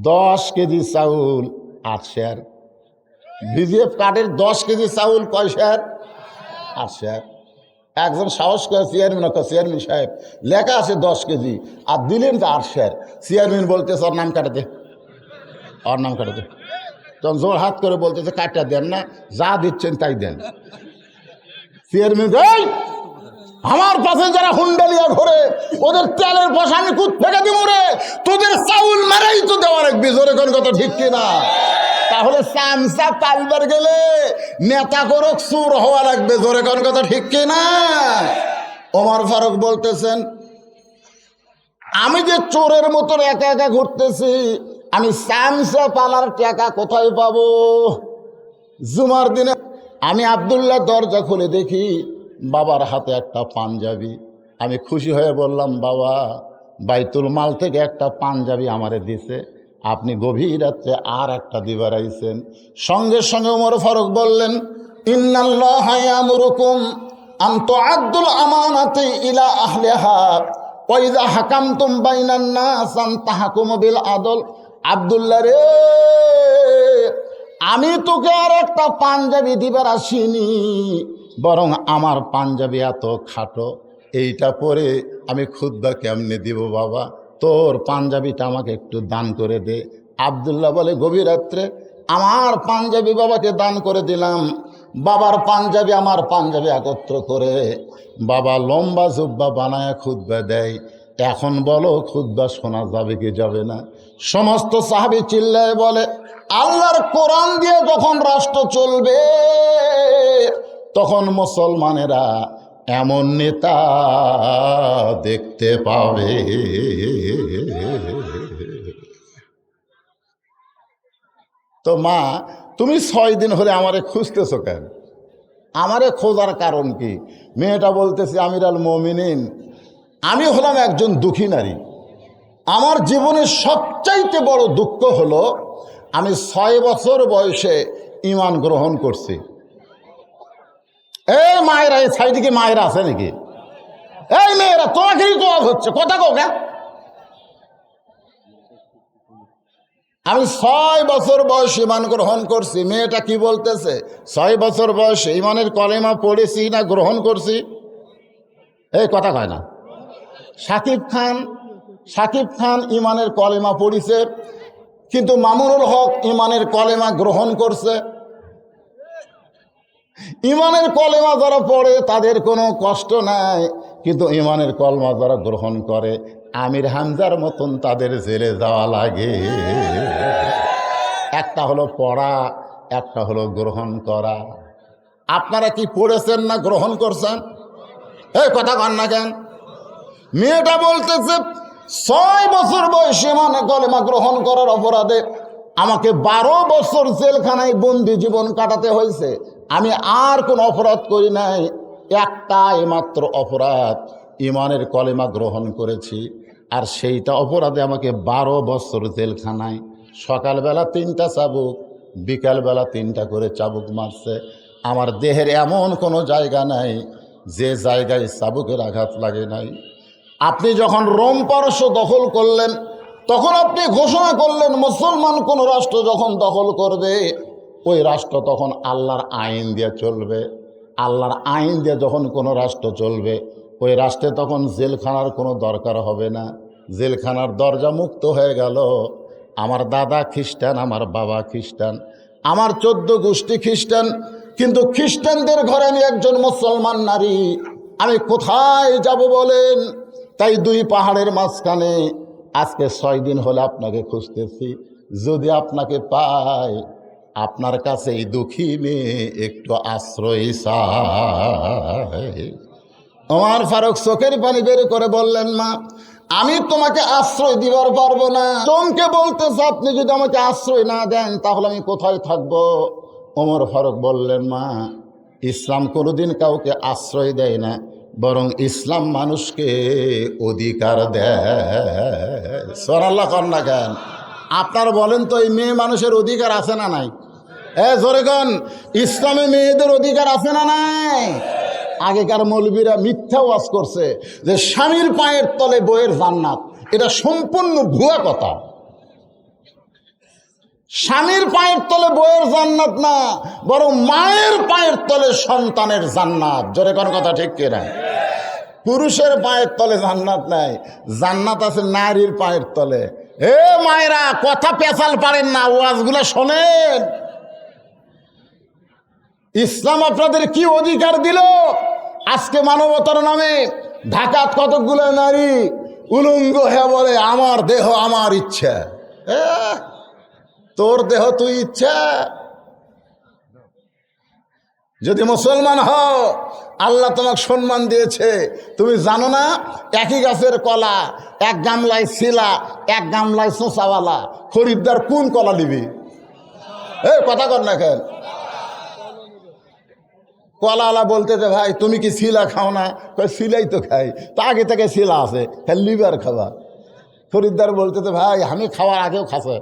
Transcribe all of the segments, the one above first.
10 KG চাউল 8 share. VGF কার্ডের 10 KG চাউল কয় শেয়ার? 8 শেয়ার। একজন সাহস করে চেয়ারম্যান সাহেব লেখা আছে 10 কেজি আর দিলেন তো 8 শেয়ার। চেয়ারম্যান বলতেছে ওর নাম কাটাতে, ওর নাম কাটাতে। তখন জোর হাত করে বলতেছে কাটটা দেন না, যা দিচ্ছেন তাই দেন। চেয়ারম্যান আমার পাশে যারা হুন্ডালিয়া ঘোরে ওদের তেলের পয়সা আমি কুত ফেঁকে দিব রে, তোদের চাউল মারাই তো দেওয়া রাখবি। জোরে কোন কথা ঠিক কিনা? তাহলে চামচা পালবার গেলে নেতা করক চুর হওয়া লাগবে। জোরে কোন কথা ঠিক কিনা? ওমর ফারুক বলতেছেন আমি যে চোরের মতন একা একা ঘুরতেছি, আমি চামচা পালার টাকা কোথায় পাবো? জুমার দিনে আমি আব্দুল্লাহ দরজা খুলে দেখি বাবার হাতে একটা পাঞ্জাবি। আমি খুশি হয়ে বললাম, বাবা বাইতুল মাল থেকে একটা পাঞ্জাবি আমারে দিছে, আপনি গভীর রাত্রে আর একটা দিবার আইছেন। সঙ্গে সঙ্গে ওমর ফারুক বললেন, ইন্নাল্লাহা ইয়ামুরুকুম আন তুআদ্দুল আমানাতি ইলা আহলিহা ওয়া ইযা হাকামতুম বাইনান নাস আন তাহকুমু বিল আদল। আব্দুল্লাহ রে, আমি তোকে আর একটা পাঞ্জাবি দিবার আসিনি, বরং আমার পাঞ্জাবি এত খাটো, এইটা পরে আমি খুতবা কেমনে দিব বাবা? তোর পাঞ্জাবিটা আমাকে একটু দান করে দে। আব্দুল্লাহ বলে, গভীর রাত্রে আমার পাঞ্জাবি বাবাকে দান করে দিলাম। বাবার পাঞ্জাবি আমার পাঞ্জাবি একত্র করে বাবা লম্বা জুব্বা বানায় খুতবা দেয়। এখন বলো খুতবা শোনা যাবে কি যাবে না? সমস্ত সাহাবী চিল্লায় বলে, আল্লাহর কোরআন দিয়ে যখন রাষ্ট্র চলবে তখন মুসলমানেরা এমন নেতা দেখতে পাবে। তো মা, তুমি 6 দিন হলে আমারে খুঁজতেছো কেন? আমারে খোঁজার কারণ কি? মেয়েটা বলতেছে, আমিরাল মুমিনিন, আমি হলাম একজন দুঃখী নারী। আমার জীবনের সবচাইতে বড় দুঃখ হলো আমি 6 বছর বয়সে ঈমান গ্রহণ করছি। এই মায়েরা, এই সাইডে কি মায়েরা আছে নাকি? এই মেয়েরা, তোমাকেই তো হচ্ছে কথা কও কেন? আমি 6 বছর বয়সে ঈমান গ্রহণ করছি। মেয়েটা কি বলতেছে? 6 বছর বয়সে ঈমানের কলেমা পড়েছি না গ্রহণ করছি? এই কথা কয় না। সাকিব খান ঈমানের কলেমা পড়িছে, কিন্তু মামুনুল হক ঈমানের কলেমা গ্রহণ করছে। ঈমানের কলেমা যারা পড়ে তাদের কোনো কষ্ট নাই, কিন্তু ঈমানের কলেমা যারা গ্রহণ করে আমির হামজার মতন তাদের জেলে যাওয়া লাগে। একটা হলো পড়া, একটা হলো গ্রহণ করা। আপনারা কি পড়েছেন না গ্রহণ করছেন? এই কথা কন না কেন? মেয়েটা বলতেছে 6 বছর বয়সে মানে কলেমা গ্রহণ করার অপরাধে আমাকে 12 বছর জেলখানায় বন্দি জীবন কাটাতে হয়েছে। আমি আর কোন অপরাধ করি নাই, একটাই মাত্র অপরাধ, ঈমানের কলেমা গ্রহণ করেছি। আর সেইটা অপরাধে আমাকে 12 বছর জেলখানায়, সকালবেলা 3টা চাবুক, বিকালবেলা 3টা করে চাবুক মারছে। আমার দেহের এমন কোনো জায়গা নাই যে জায়গায় চাবুকের আঘাত লাগে নাই। আপনি যখন রোম পারস্য দখল করলেন তখন আপনি ঘোষণা করলেন মুসলমান কোন রাষ্ট্র যখন দখল করবে ওই রাষ্ট্র তখন আল্লাহর আইন দিয়ে চলবে। আল্লাহর আইন দিয়ে যখন কোনো রাষ্ট্র চলবে ওই রাষ্ট্রে তখন জেলখানার কোনো দরকার হবে না। জেলখানার দরজা মুক্ত হয়ে গেল। আমার দাদা খ্রিস্টান, আমার বাবা খ্রিস্টান, আমার 14 গোষ্ঠী খ্রিস্টান, কিন্তু খ্রিস্টানদের ঘরে আমি একজন মুসলমান নারী, আমি কোথায় যাব বলেন? তাই 2 পাহাড়ের মাঝখানে আজকে 6 দিন হলে আপনাকে খুঁজতেছি। যদি আপনাকে পাই, আপনার কাছে এই দুঃখী মেয়ে একটু আশ্রয় চায়। ওমর ফারুক চোখের পানি বের করে বললেন, মা আমি তোমাকে আশ্রয় দিবার পারবো না। চমকে বলতেছে, আপনি যদি আমাকে আশ্রয় না দেন তাহলে আমি কোথায় থাকবো? ওমর ফারুক বললেন, মা ইসলাম কোনোদিন কাউকে আশ্রয় দেয় না, বরং ইসলাম মানুষকে অধিকার দেয়। সুবহানাল্লাহ কন্যা গান। আপনার বলেন তো এই মেয়ে মানুষের অধিকার আছে না নাই? জোরে গান। ইসলামে মেয়েদের অধিকার আছে না নাই? আগেকার মৌলবীরা মিথ্যা ওয়াজ করছে যে স্বামীর পায়ের তলে বইয়ের জান্নাত, এটা সম্পূর্ণ ভুয়া কথা। স্বামীর পায়ের তলে বউয়ের জান্নাত না, বরং মায়ের পায়ের তলে সন্তানের জান্নাত। জোরে কোন কথা ঠিক কিনা? পুরুষের পায়ের তলে জান্নাত নাই, জান্নাত আছে নারীর পায়ের তলে। এ মায়েরা, কথা পেঁচাল পারেন না, ওয়াজগুলো শোনেন। ইসলাম আপনাদের কি অধিকার দিল? আজকে মানবতার নামে ঢাকাত কতকগুলো নারী উলঙ্গ হয়ে বলে আমার দেহ আমার ইচ্ছা। তোর দেহ তুই ইচ্ছা? যদি মুসলমান হও, আল্লাহ তোমাকে সম্মান দিয়েছে। তুমি জানো না, একই গাছের কলা, এক গামলায় ছিলা, এক গামলায় শোঁচাওয়ালা, খরিদ্দার কোন কলা নিবি? কথা কর না কেন? কলাওয়ালা বলতে যে ভাই তুমি কি ছিলা খাও না? ছিলাই তো খাই, তা আগে থেকে ছিলা আছে, হ্যাঁ লিভার খাবা। খরিদ্দার বলতে তো ভাই আমি খাওয়ার আগেও খাসে।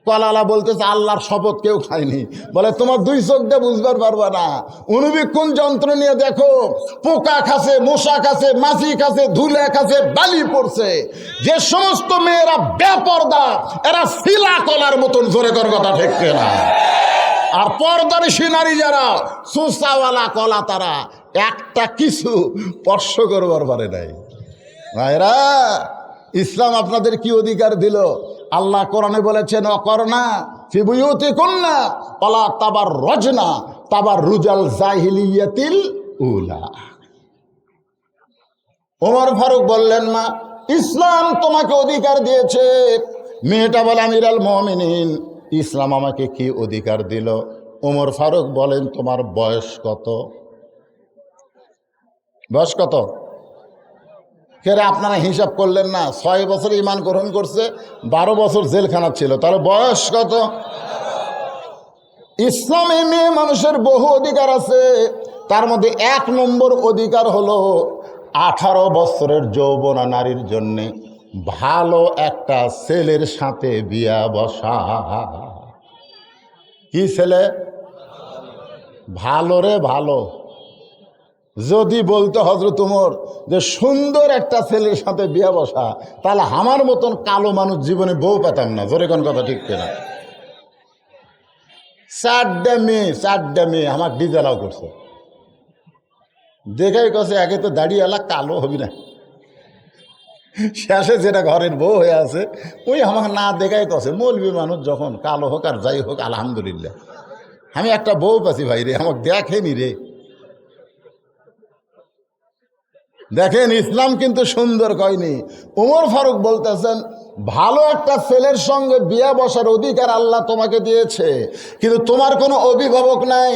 কলাওয়ালা বলতেছে আল্লাহর শপথ কেউ খায়নি। বলে তোমার দুই চোখ দিয়ে বুঝবার পারবা না, অনুবীক্ষণ যন্ত্র নিয়ে দেখো, পোকা খাসে, মশা খাসে, মাছি খাসে, ধুলে খাসে, বালি পড়ছে। যে সমস্ত মেয়েরা বেপর্দা, এরা শিলা কলার মতন। জোরে কর কথা ঠিক না? আর পর্দানিশী নারী যারা, সুসাওয়ালা কলা, তারা একটা কিছু স্পর্শ করবার পারে নাই। ভাইরা, ইসলাম আপনাদের কি অধিকার দিল? আল্লাহ কোরআনে বলেছেন অকরনা ফি বুয়ুতিকুন্না ওয়ালা তাবাররাজনা তাবাররুজাল জাহিলিয়াতিল উলা। ওমর ফারুক বললেন, মা, ইসলাম তোমাকে অধিকার দিয়েছে। মেয়েটা বলে আমিরাল মুমিনিন, ইসলাম আমাকে কি অধিকার দিল? ওমর ফারুক বলেন, তোমার বয়স কত? বয়স কত? কেরে আপনারা হিসাব করলেন না? 6 বছর ঈমান গ্রহণ করছে, 12 বছর জেলখানা ছিল, তাহলে বয়স কত? ইসলামে মেয়ে মানুষের বহু অধিকার আছে, তার মধ্যে 1 নম্বর অধিকার হলো 18 বছরের যৌবনা নারীর জন্যে ভালো একটা ছেলের সাথে বিয়া বসা। কি ছেলে? ভালো রে ভালো। যদি বলতে হজরত উমর যে সুন্দর একটা ছেলের সাথে বিয়া বসা, তাহলে আমার মতন কালো মানুষ জীবনে বউ পেতাম না। জোরে কোন কথা ঠিক কিনা? 4টা মেয়ে আমার ডিজালাও করছে। দেখাই কছে একে তো দাঁড়িয়ে এলা কালো হবি না, শেষে যেটা ঘরের বউ হয়ে আছে ওই আমাকে না দেখাই কছে মৌলবি মানুষ যখন কালো হোক আর যাই হোক আলহামদুলিল্লাহ আমি একটা বউ পাচ্ছি ভাই রে, আমাকে দেখেনি রে। দেখেন, ইসলাম কিন্তু সুন্দর কয়নি। ওমর ফারুক বলতেছেন ভালো একটা ছেলের সঙ্গে বিয়া বসার অধিকার আল্লাহ তোমাকে দিয়েছে, কিন্তু তোমার কোনো অভিভাবক নাই,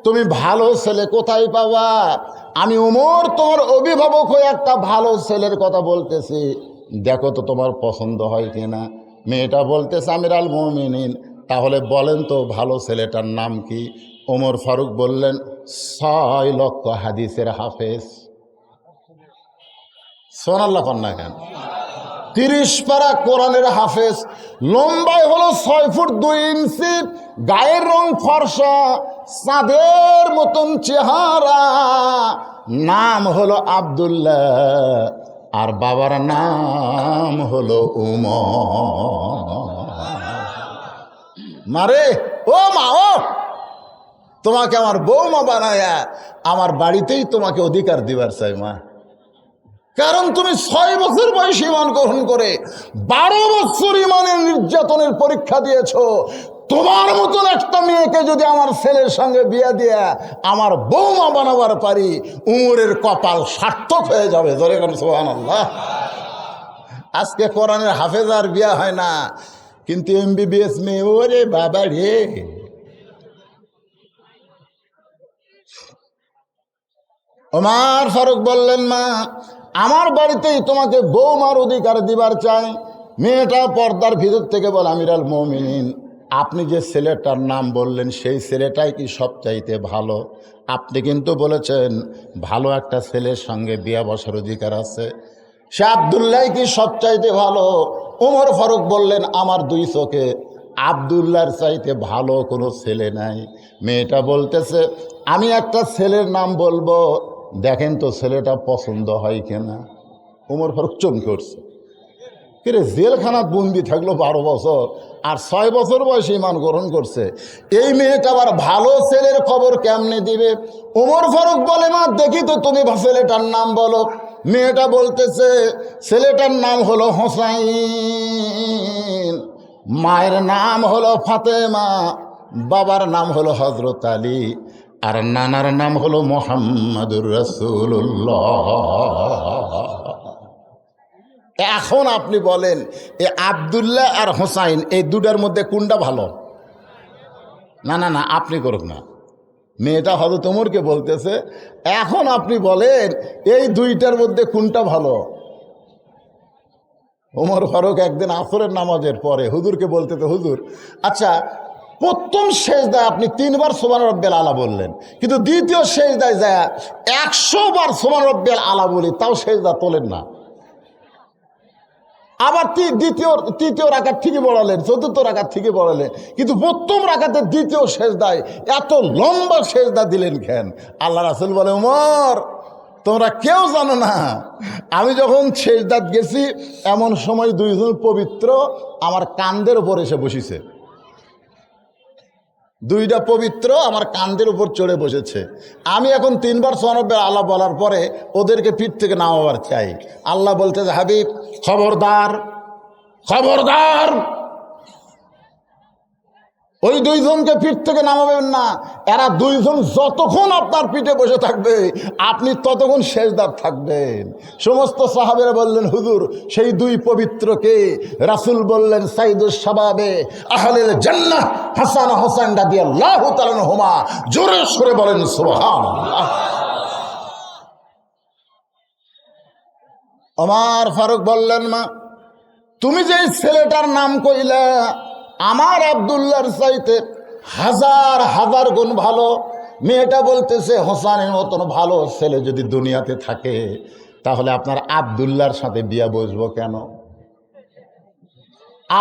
তুমি ভালো ছেলে কোথায় পাবা? আমি ওমর তোমার অভিভাবক হয়ে একটা ভালো ছেলের কথা বলতেছি, দেখো তো তোমার পছন্দ হয় কিনা। মেয়েটা বলতেছে আমিরাল মুমিনিন, তাহলে বলেন তো ভালো ছেলেটার নাম কি? ওমর ফারুক বললেন 6 লক্ষ হাদিসের হাফেজ। সোনাল্লাহ কন্যা কেন? 30 পারা কোরআনের হাফেজ, লম্বায় হলো 6 ফুট 2 ইঞ্চি, গায়ের রং ফর্সা, চাঁদের মতন চেহারা, নাম হলো আব্দুল্লাহ, আর বাবার নাম হলো উমর। মারে ও মা, ও তোমাকে আমার বৌমা বানায়া আমার বাড়িতেই তোমাকে অধিকার দিবার চাই মা। কারণ তুমি 6 বছর বয়সে ঈমান গ্রহণ করে 12 বছর ঈমানের নির্যাতনের পরীক্ষা দিয়েছো। তোমার মতন একটা মেয়েকে যদি আমার ছেলের সঙ্গে বিয়া দিয়া আমার বৌমা বানাবার পারি, উমরের কপাল সার্থক হয়ে যাবে। জোরে কোন সুবহানাল্লাহ। আজকে কোরআনের হাফেজ আর বিয়া হয় না, কিন্তু MBBS মেয়ে, ওরে বাবা রে। ওমর ফারুক বললেন মা, আমার বাড়িতেই তোমাকে বৌমার অধিকার দিবার চাই। মেয়েটা পর্দার ভিতর থেকে বলে আমিরাল মুমিনিন, আপনি যে ছেলেটার নাম বললেন সেই ছেলেটাই কি সবচাইতে ভালো? আপনি কিন্তু বলেছেন ভালো একটা ছেলের সঙ্গে বিয়া বসার অধিকার আছে, সে আব্দুল্লাহ কি সবচাইতে ভালো? ওমর ফারুক বললেন আমার 2 চোখে আব্দুল্লাহর চাইতে ভালো কোনো ছেলে নাই। মেয়েটা বলতেছে আমি একটা ছেলের নাম বলবো, দেখেন তো ছেলেটা পছন্দ হয় কিনা। ওমর ফারুক চমকে উঠছে, কিরে জেলখানাত বন্দি থাকলো 12 বছর আর 6 বছর বয়সে ঈমান গ্রহণ করছে, এই মেয়েটা আবার ভালো ছেলের খবর কেমনে দিবে? ওমর ফারুক বলে, মা দেখি তো তুমি ছেলেটার নাম বলো। মেয়েটা বলতেছে ছেলেটার নাম হলো হোসাইন, মায়ের নাম হলো ফাতেমা, বাবার নাম হলো হযরত আলী, আর নানার নাম হলো মুহাম্মাদুর রাসূলুল্লাহ। এখন আপনি বলেন এ আব্দুল্লাহ আর হোসাইন এই দুটার মধ্যে কোনটা ভালো? না না না, আপনি করুক না, মেয়েটা হযরত ওমরকে বলতেছে এখন আপনি বলেন এই দুইটার মধ্যে কোনটা ভালো? ওমর ফারুক একদিন আসরের নামাজের পরে হুজুরকে বলতেছে, হুজুর আচ্ছা প্রথম সেজদায় আপনি 3 বার সুবহান রাব্বিয়াল আলা বললেন, কিন্তু দ্বিতীয় সেজদায় যায় 100 বার সুবহান রাব্বিয়াল আলা বলি, তাও সেজদা তোলেন না। আবার তৃতীয় রাকাত ঠিকই পড়ালেন, চতুর্থ রাকাত ঠিকই পড়ালেন, কিন্তু প্রথম রাকাতের দ্বিতীয় সেজদায় এত লম্বা সেজদা দিলেন কেন? আল্লাহ রাসূল বলে, ওমর তোমরা কেউ জানো না, আমি যখন সেজদাত গেছি এমন সময় দুইজন পবিত্র আমার কাঁধের উপর এসে বসেছে, দুইটা পবিত্র আমার কাঁধের উপর চড়ে বসেছে। আমি এখন 3 বার সুবহান রাব্বিয়াল আলা বলার পরে ওদেরকে পিঠ থেকে নামাবার চাই। আল্লাহ বলতেছে, হাবিব খবরদার খবরদার, ওই দুইজনকে পিঠ থেকে নামাবেন না। এরা দুইজন যতক্ষণ আপনার পিঠে বসে থাকবে আপনি ততক্ষণ সেজদার থাকবেন। সমস্ত সাহাবেরা বললেন, হুজুর সেই দুই পবিত্রকে? রাসূল বললেন, সাইদুস শাবাবে আহলিল জান্নাহ হাসান হোসেন রাদিয়াল্লাহু তাআলা আনহুমা। জোরে সরে বলেন সুবহানাল্লাহ। ওমর ফারুক বললেন, মা তুমি যে ছেলেটার নাম কইলা আমার আব্দুল্লাহর চাইতে হাজার হাজার গুণ ভালো। মেয়েটা বলতেছে, হোসেনের মতন ভালো ছেলে যদি দুনিয়াতে থাকে তাহলে আপনার আব্দুল্লাহর সাথে বিয়া বসবো কেন?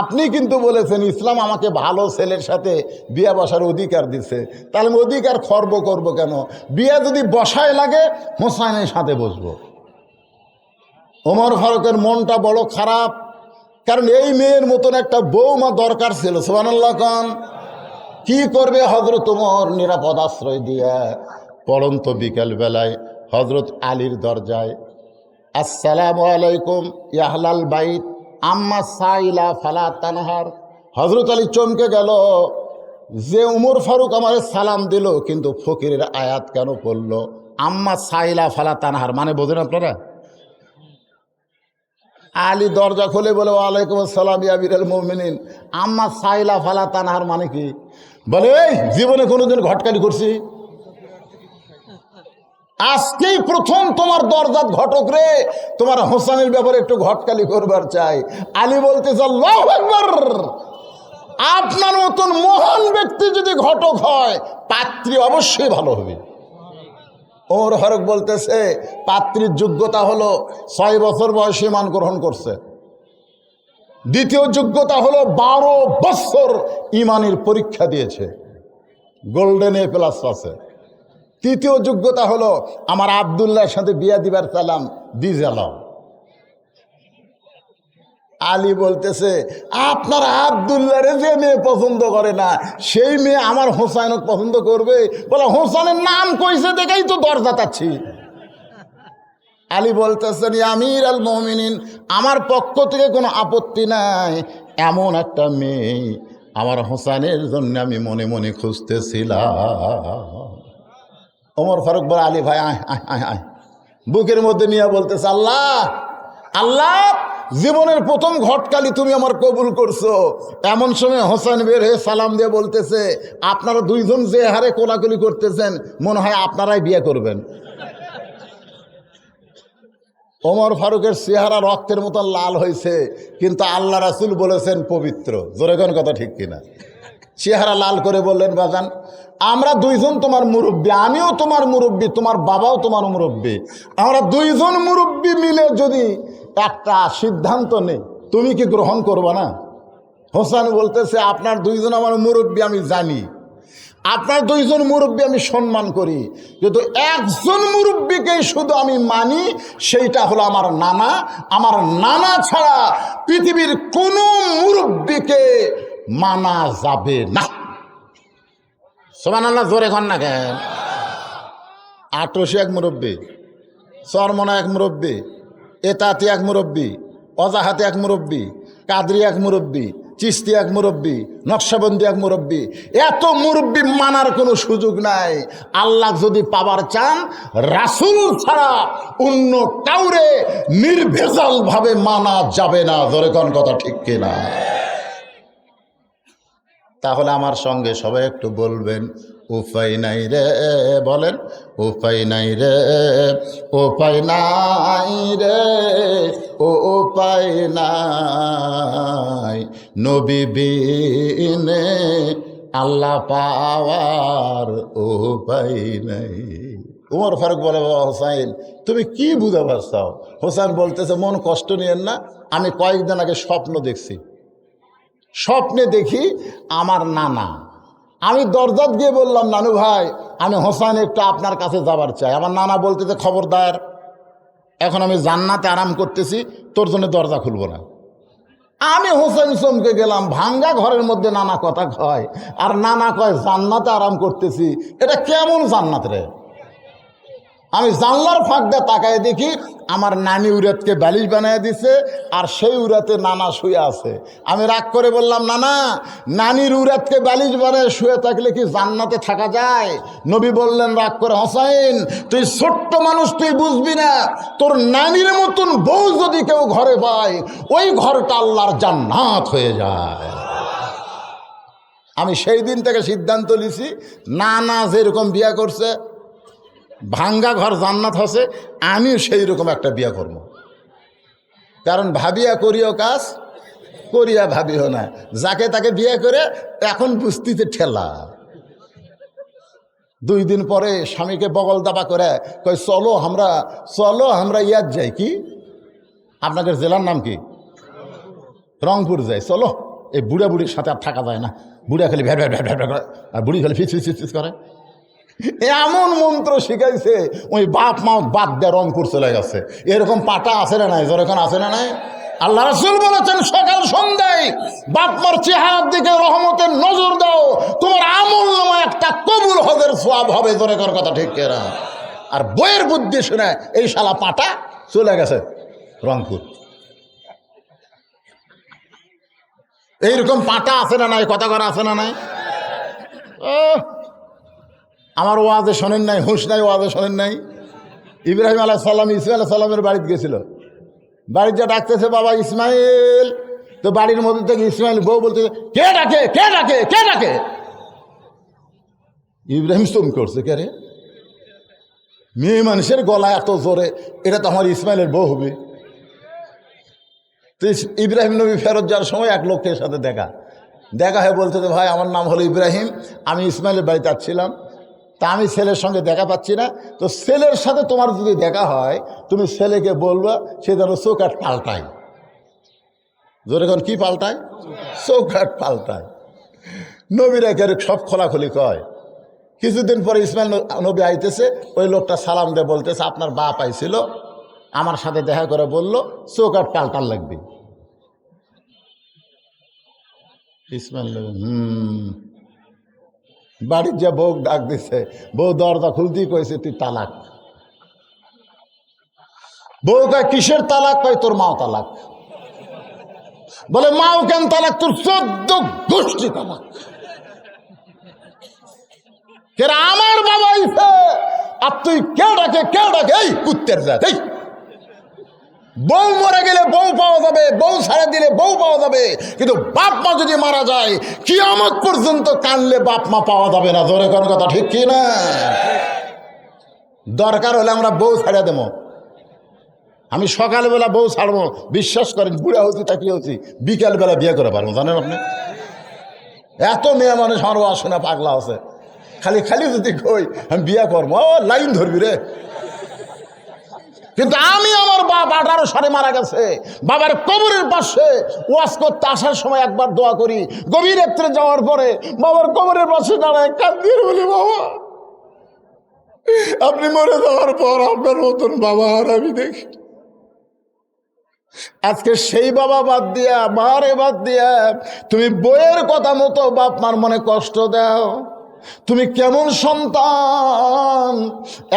আপনি কিন্তু বলেছেন ইসলাম আমাকে ভালো ছেলের সাথে বিয়া বসার অধিকার দিছে, তাহলে আমি অধিকার খর্ব করব কেন? বিয়া যদি বসায় লাগে হোসেনের সাথে বসবো। ওমর ফারুকের মনটা বড় খারাপ, কারণ এই মেয়ের মতন একটা বৌমা দরকার ছিল। সুবহানাল্লাহ খান। কি করবে হযরত ওমর? নিরাপদ আশ্রয় দিয়া পড়ন্ত বিকেল বেলায় হযরত আলীর দরজায়, আসসালামু আলাইকুম ইয়া আহলাল বাইত আম্মা সাইলা ফালা তানহার। হযরত আলী চমকে গেল যে উমর ফারুক আমারে সালাম দিল, কিন্তু ফকিরের আয়াত কেন পড়লো? আম্মা সাইলা ফালা তানহার মানে বোঝেন আপনারা? আলী দরজা খুলে বলে, ওয়ালাইকুম আসসালাম ইয়া আমিরুল মুমিনিন। আম্মা সাইলা ফালা তানহার মানে কি? বলে, এই জীবনে কোনোদিন ঘটকালি করছি? আজকেই প্রথম তোমার দরজাত ঘটক রে, তোমার হোসেনের ব্যাপারে একটু ঘটকালি করবার চাই। আলী বলতেছে, আল্লাহু আকবার, আপনার মতন মহান ব্যক্তি যদি ঘটক হয় পাত্রী অবশ্যই ভালো হবে। ওমর ফারুক বলতেছে, পাত্রীর যোগ্যতা হলো 6 বছর বয়সে ঈমান গ্রহণ করছে। দ্বিতীয় যোগ্যতা হলো 12 বছর ঈমানের পরীক্ষা দিয়েছে, গোল্ডেন এ প্লাস আছে। তৃতীয় যোগ্যতা হলো আমার আব্দুল্লাহর সাথে বিয়া দিবার চালাম দি জ্বালাও। আলী বলতেছে, আপনার আব্দুল্লাহরে যে মেয়ে পছন্দ করে না সেই মেয়ে আমার হোসাইনক পছন্দ করবে? বলে, হোসেনের নাম কইছে দেখেই তো দরজা তাচ্ছি। আলী বলতেছেন, আমিরুল মুমিনিন, আমার পক্ষ থেকে কোনো আপত্তি নাই, এমন একটা মেয়ে আমার হোসেনের জন্য আমি মনে মনে খুঁজতেছিলাম। ওমর ফারুক বলে, আলী ভাই আয় আয় আয় আয়। বুকের মধ্যে নিয়ে বলতেছে, আল্লাহ আল্লাহ, জীবনের প্রথম ঘটকালি তুমি আমার কবুল করছো। এমন সময় হোসেন বের হয়ে সালাম দিয়ে বলতেছে, আপনারা দুইজন যে হারে কোলাকুলি করতেছেন মনে হয় আপনারাই বিয়ে করবেন। ওমর ফারুকের চেহারা রক্তের মতো লাল হয়েছে, কিন্তু আল্লাহ রাসূল বলেছেন পবিত্র। জোরে কোন কথা ঠিক কিনা? চেহারা লাল করে বললেন, বাজান আমরা দুইজন তোমার মুরব্বী, আমিও তোমার মুরব্বী, তোমার বাবাও তোমার মুরব্বী, আমরা দুইজন মুরব্বী মিলে যদি একটা সিদ্ধান্ত নেই তুমি কি গ্রহণ করবে না? হোসেন বলতেছে, আপনার দুইজন আমার মুরব্বী আমি জানি, আপনার দুইজন মুরব্বী আমি সম্মান করি, কিন্তু একজন মুরব্বীকেই শুধু আমি মানি, সেইটা হলো আমার নানা। আমার নানা ছাড়া পৃথিবীর কোনো মুরব্বীকে মানা যাবে না। সুবহানাল্লাহ, জোরে কন না কেন? আটরশি এক মুরব্বী, চরমনা এক মুরব্বী, এতাতি এক মুরব্বী, অজাহাতে এক মুরব্বী, কাদরি এক মুরব্বী, চিস্তি এক মুরব্বী, নকশাবন্দি এক মুরব্বী। এত মুরব্বী মানার কোনো সুযোগ নাই। আল্লাহ যদি পাবার চান, রাসূল ছাড়া অন্য কাউরে নির্ভেজাল ভাবে মানা যাবে না। জোরে কোন কথা ঠিক কিনা? তাহলে আমার সঙ্গে সবাই একটু বলবেন, উপায় নাই রে, বলেন উপায় নাই রে, উপায় নাই রে, ও উপায় নাই, নবী বিনে আল্লাহ পাওয়ার উপায় নাই। উমর ফারুক বলে, বাবা হোসাইন তুমি কি বুঝাবার চাও? হোসেন বলতেছে, মন কষ্ট নিয়েন না, আমি কয়েকদিন আগে স্বপ্ন দেখছি। স্বপ্নে দেখি আমার নানা। আমি দরজাত গিয়ে বললাম, নানু ভাই আমি হোসেন একটু আপনার কাছে যাবার চাই। আমার নানা বলতেছে, খবরদার, এখন আমি জান্নাতে আরাম করতেছি, তোর জন্য দরজা খুলবো না। আমি হোসেন চমকে গেলাম, ভাঙ্গা ঘরের মধ্যে নানা কথা কয়, আর নানা কয় জান্নাতে আরাম করতেছি। এটা কেমন জান্নাত রে? আমি জানলার ফাঁক দিয়ে তাকায় দেখি আমার নানি উরাতকে বালিশ বানিয়ে দিছে, আর সেই উরাতে নানা শুয়ে আছে। আমি রাগ করে বললাম, নানা নানির উরাতকে বালিশ বানিয়ে শুয়ে থাকলে কি জান্নাতে থাকা যায়? নবী বললেন রাগ করে, হোসাইন তুই ছোট্ট মানুষ, তুই বুঝবি না। তোর নানির মতন বউ যদি কেউ ঘরে পায়, ওই ঘরটা আল্লাহর জান্নাত হয়ে যায়। আমি সেই দিন থেকে সিদ্ধান্ত নিছি, নানা যেরকম বিয়া করছে, ভাঙ্গা ঘর জান্নাত হচ্ছে, আমিও সেই রকম একটা বিয়া করব। কারণ ভাবিয়া করিও কাজ, করিয়া ভাবিও না। যাকে তাকে বিয়ে করে এখন বুঝতিতে ঠেলা। 2 দিন পরে স্বামীকে বগল দাবা করে কই, চলো আমরা ইয়াদ যাই। কি আপনাদের জেলার নাম কি? রংপুর যাই, চলো। এই বুড়া বুড়ির সাথে আর থাকা যায় না। বুড়া খালি ভ্যাট ভ্যাট ভ্যাট ভ্যাট করে, আর বুড়ি খালি ফিস ফিস ফিস করে। এমন মন্ত্র শিখাইছে, ওই বাপ মা বাদ দিয়ে রংপুর চলে গেছে। এরকম পাটা আছে না নাই? যেরকম আছে না নাই? আল্লাহ রাসূল বলেছেন, সকাল সন্ধ্যায় বাপ মার চেহারার দিকে রহমতের নজর দাও, তোমার আমল নামা একটা কবুল হজের সওয়াব হবে। জোরে কর কথা ঠিক কেনা? আর বইয়ের বুদ্ধি শুনে এই শালা পাটা চলে গেছে রংপুর। এইরকম পাটা আছে না নাই? কথা করা আছে না নাই? আমার ওয়াজে শোনেন নাই? হুঁশ নাই? ওয়াজে শোনেন নাই? ইব্রাহিম আলাইহিস সালাম ইসমাইল আলাইহিস সালামের বাড়িতে গেছিল। বাড়িতে যা ডাকতেছে, বাবা ইসমাইল। তো বাড়ির মধ্যে থেকে ইসমাইল বউ বলতেছে, কে ডাকে কে ডাকে কে ডাকে? ইব্রাহিম চুম করছে, কে রে? মেয়ে মানুষের গলা এত জোরে, এটা তো আমার ইসমাইলের বউ হবে। তো ইব্রাহিম নবী ফেরত যাওয়ার সময় এক লোকের সাথে দেখা হয়ে বলতেছে, ভাই আমার নাম হলো ইব্রাহিম, আমি ইসমাইলের বাড়িতে আসছিলাম, তা আমি ছেলের সঙ্গে দেখা পাচ্ছি না। তো ছেলের সাথে তোমার যদি দেখা হয়, তুমি ছেলেকে বলবা সে যেন চৌকাঠ পাল্টায়। জোরে কোন, কি পাল্টায়? চৌকাঠ পাল্টায়। নবীরা কে সব খোলাখুলি কয়। কিছুদিন পরে ইসমাইল নবী আইতেছে, ওই লোকটা সালাম দিয়ে বলতেছে, আপনার বাপ আইছিল, আমার সাথে দেখা করে বলল চৌকাঠ পাল্টার লাগবে। ইসমাইল নবী বাড়ির যে বউ ডাক দিছে, বউ দরজা খুলতেই কয়েছে, তুই তালাক। বউ কয়, কিসের তালাক? কয়, তোর মাও তালাক। বলে, মাও কেন তালাক? তোর 14 গোষ্ঠী তালাক। আমার বাবা আইছে, আর তুই কে ডাকে কে ডাকে? এই কুত্তের জাত, এই বউ মরে গেলে বউ পাওয়া যাবে, বউ ছাড়া দিলে বউ পাওয়া যাবে, কিন্তু বাপ মা যদি মারা যায় কিয়ামত পর্যন্ত কানলে বাপ মা পাওয়া যাবে না। জোরে কোন কথা ঠিক কি না? দরকার হলে আমরা বউ ছাড়া দেবো। আমি সকালবেলা বউ ছাড়বো, বিশ্বাস করেন, বুড়া হচ্ছি তাকিয়ে হচ্ছি, বিকালবেলা বিয়ে করে পারবো। জানেন আপনি, এত মেয়ে মানুষ আমার শোনা পাগলা আছে। খালি খালি যদি কই আমি বিয়ে করবো, লাইন ধরবি রে। কিন্তু আমি আমার বাপ 18 সালে মারা গেছে, বাবার কবরের পাশে ওয়াজ করতে আসার সময় একবার দোয়া করি, গভীর রাত্রে যাওয়ার পরে বাবার কবরের পাশে দাঁড়ায় কাঁদি বলি, বাবা আপনি মরে যাওয়ার পর আপনার মতন বাবা আর আমি দেখি। আজকে সেই বাবা বাদ দিয়া, মারে বাদ দিয়া তুমি বইয়ের কথা মতো বাপ মার মনে কষ্ট দাও। তুমি কেমন সন্তান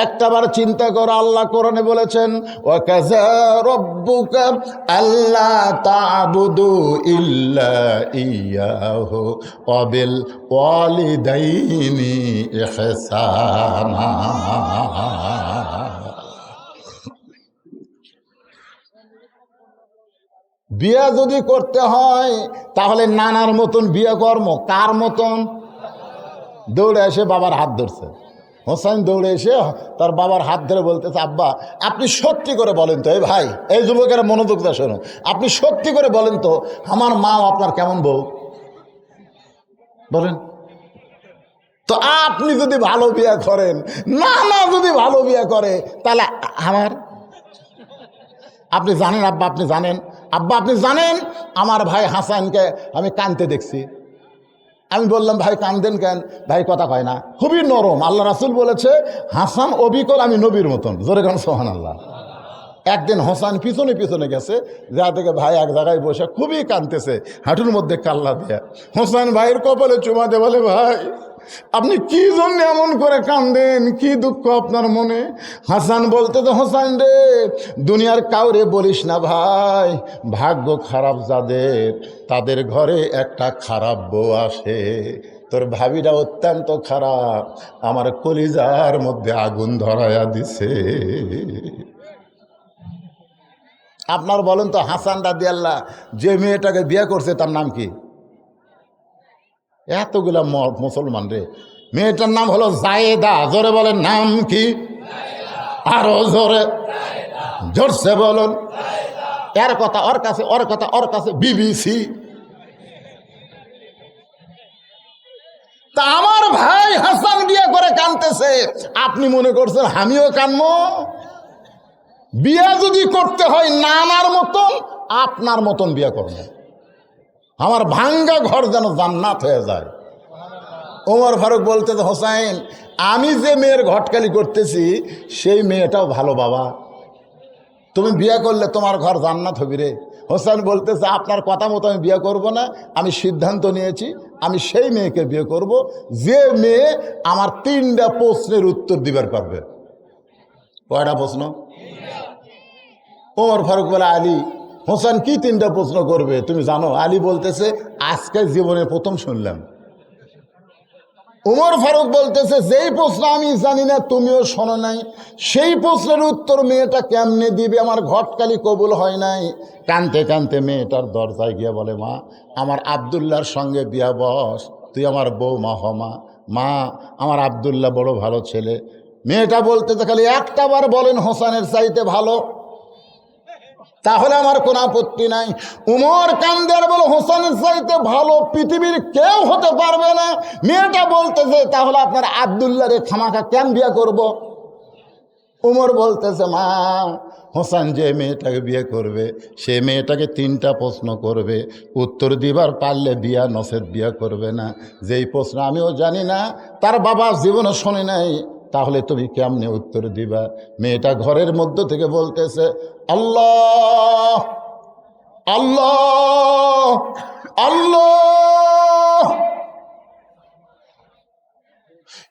একটাবার চিন্তা করো। আল্লাহ কোরআনে বলেছেন, ওয়াকাযা রাব্বুকা আল্লা তা'বুদু ইল্লা ইয়্যাহু ওয়া বিল ওয়ালিদাইনি ইহসানা। বিয়া যদি করতে হয় তাহলে নানার মতন বিয়ে কর্ম। কার মতন? দৌড়ে এসে বাবার হাত ধরছে হোসেন, দৌড়ে এসে তার বাবার হাত ধরে বলতেছে, আব্বা আপনি সত্যি করে বলেন তো, এই ভাই এই যুবকেরা মনোযোগ দিয়ে শোনো, আপনি সত্যি করে বলেন তো আমার মা আপনার কেমন বউ বলেন তো। আপনি যদি ভালো বিয়ে করেন, না যদি ভালো বিয়ে করে তাহলে আমার, আপনি জানেন আব্বা, আপনি জানেন আব্বা, আপনি জানেন আমার ভাই হাসানকে আমি কাঁদতে দেখছি। আমি বললাম, ভাই কান্দেন কেন? ভাই কথা কয় না, খুবই নরম। আল্লাহ রাসূল বলেছে হাসান অবিকল, আমি নবীর মতন। জোরে গান সুবহানাল্লাহ। একদিন হোসেন পিছনে পিছনে গেছে, যা থেকে ভাই এক জায়গায় বসে খুবই কাঁদতেছে, হাঁটুর মধ্যে কাল্লা দেয়া। হোসেন ভাইয়ের কপালে চুমা দিয়ে বলে, ভাই আপনি কি জন্য এমন করে কাঁদেন, কি দুঃখ আপনার মনে? হাসান বলতে তো, হোসেন রে দুনিয়ার কাউরে বলিস না ভাই, ভাগ্য খারাপ যাদের তাদের ঘরে একটা খারাপ বউ আসে। তোর ভাবিটা অত্যন্ত খারাপ, আমার কলিজার মধ্যে আগুন ধরায়া দিছে। আপনার বলেন তো, হাসান রাদিয়াল্লাহু যে মেয়েটাকে বিয়ে করছে তার নাম কি? এতগুলা মুসলমান রে, মেয়েটার নাম হলো জায়েদা। জোরে বলেন, নাম কি? আরো জোরে, জোরসে বলুন। এর কথা ওর কাছে, ওর কথা ওর কাছে, বিবিসি। তা আমার ভাই হাসান বিয়ে করে কাঁদতেছে, আপনি মনে করছেন আমিও কাঁদবো? বিয়ে যদি করতে হয় নানার মতন, আপনার মতন বিয়ে করবে। আমার ভাঙ্গা ঘর যেন জান্নাত হয়ে যায়। ওমর ফারুক বলতেছে, হোসাইন আমি যে মেয়ের ঘটকালি করতেছি সেই মেয়েটাও ভালো বাবা, তুমি বিয়ে করলে তোমার ঘর জান্নাত হবি রে। হোসেন বলতেছে, আপনার কথা মতো আমি বিয়ে করব না, আমি সিদ্ধান্ত নিয়েছি আমি সেই মেয়েকে বিয়ে করব যে মেয়ে আমার 3টা প্রশ্নের উত্তর দিবার পারবে। কয়টা প্রশ্ন? ওমর ফারুক বলে, আলী হোসেন কি 3টা প্রশ্ন করবে তুমি জানো? আলী বলতেছে, আজকে জীবনে প্রথম শুনলাম। ওমর ফারুক বলতেছে, যেই প্রশ্ন আমি জানি না তুমিও শোনো নাই, সেই প্রশ্নের উত্তর মেয়েটা কেমনে দিবে? আমার ঘটকালি কবুল হয় নাই। কানতে কানতে মেয়েটার দরজায় গিয়ে বলে, মা আমার আব্দুল্লাহর সঙ্গে বিয়া বস, তুই আমার বৌমা হ। মা আমার আব্দুল্লাহ বড় ভালো ছেলে। মেয়েটা বলতেছে, খালি একটা বার বলেন হোসেনের চাইতে ভালো, তাহলে আমার কোনো আপত্তি নাই। উমর কান্দের বলে, হোসেনের চাইতে ভালো পৃথিবীর কেউ হতে পারবে না। মেয়েটা বলতেছে, তাহলে আপনার আব্দুল্লাহ রে খামাখা কেন বিয়ে করব? উমর বলতেছে, মা হোসেন যে মেয়েটাকে বিয়ে করবে সে মেয়েটাকে 3টা প্রশ্ন করবে, উত্তর দিবার পারলে বিয়া, নসেদ বিয়া করবে না। যেই প্রশ্ন আমিও জানি না, তার বাবা জীবনে শোনে নাই, তাহলে তুমি কেমনে উত্তর দিবা? মেয়েটা ঘরের মধ্য থেকে বলতেছে, আল্লাহ আল্লাহ আল্লাহ,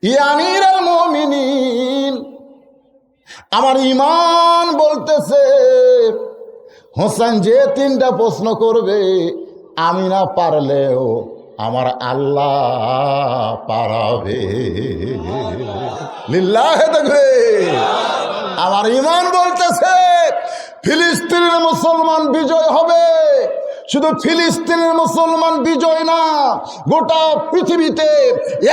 ইয়া আমিরুল মুমিনিন, আমার ঈমান বলতেছে হোসেন যে 3টা প্রশ্ন করবে আমি না পারলেও আমার আল্লাহ পারাবে। লিল্লাহে তাকবীর। আমার ঈমান বলতেছে ফিলিস্তিনের মুসলমান বিজয় হবে। শুধু ফিলিস্তিনের মুসলমান বিজয় না, গোটা পৃথিবীতে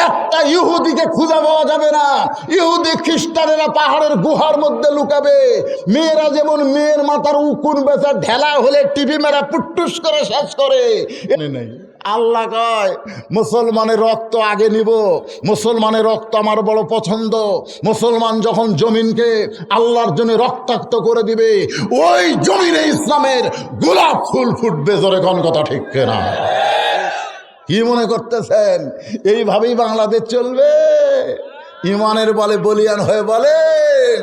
একটা ইহুদিকে খুঁজে পাওয়া যাবে না। ইহুদি খ্রিস্টানেরা পাহাড়ের গুহার মধ্যে লুকাবে। মেয়েরা যেমন মেয়ের মাথার উকুন বেচা ঢেলা হলে টিভি মেরা পুট্টুস করে শেষ করে, আল্লাহ কয় মুসলমানের রক্ত আগে নিব, মুসলমানের রক্ত আমার বড় পছন্দ। মুসলমান যখন জমিনকে আল্লাহর জন্য রক্তাক্ত করে দিবে, ওই জমিনে ইসলামের গোলাপ ফুল ফুটবে। জোরে কোন কথা ঠিক কিনা? কি মনে করতেছেন এইভাবেই বাংলাদেশ চলবে? ইমানের বলে বলিয়ান হয়ে বলেন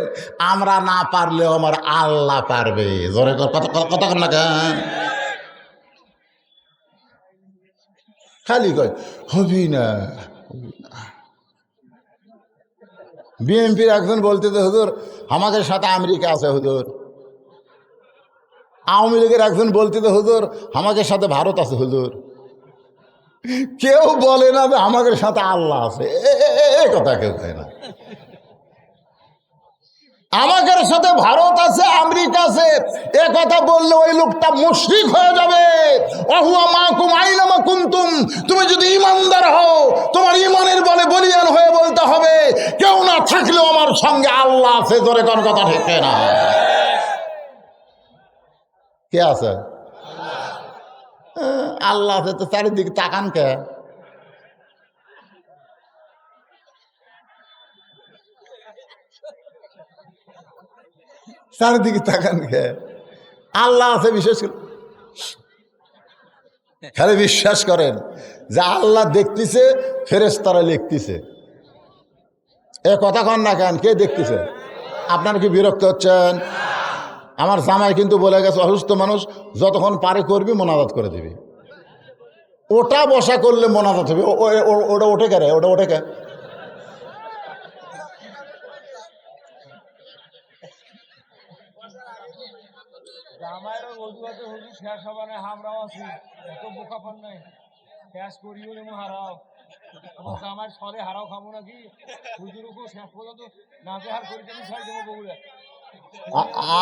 আমরা না পারলেও আমার আল্লাহ পারবে। জোরে কথা না কেন? খালি কয় হবি না। বিএনপির একজন বলতে তো হুজুর আমাদের সাথে আমেরিকা আছে হুজুর। আওয়ামী লীগের একজন বলতে তো হুজুর আমাদের সাথে ভারত আছে হুজুর। কেউ বলে না যে আমাদের সাথে আল্লাহ আছে। এ কথা কেউ কয় না। আমাদের সাথে ভারত আছে, আমেরিকা আছে, এ কথা বললে ওই লোকটা মুশরিক হয়ে যাবে। ওহুয়া মাকুম আইনামা কুনতুম। তুমি যদি ইমানদার হও তোমার ইমানের বলে বলিয়ান হয়ে বলতে হবে কেউ না থাকলেও আমার সঙ্গে আল্লাহ আছে। জোরে কোন কথা ঠিক না? কে আছে? আল্লাহ আছে তো চারিদিকে তাকান কে? চারিদিকে তাকান কে? আল্লাহ আছে বিশেষ করে খালি বিশ্বাস করেন যে আল্লাহ দেখতেছে, ফেরেশতারা লিখতেছে। এ কথা কন না কেন? কে দেখতেছে? আপনারা কি বিরক্ত হচ্ছেন? আমার জামাই কিন্তু বলে গেছে অসুস্থ মানুষ যতক্ষণ পারে করবি মোনাজাত করে দিবি। ওটা বসা করলে মোনাজাত হবে। ওটা ওঠে কে রে? ওটা ওঠে কে?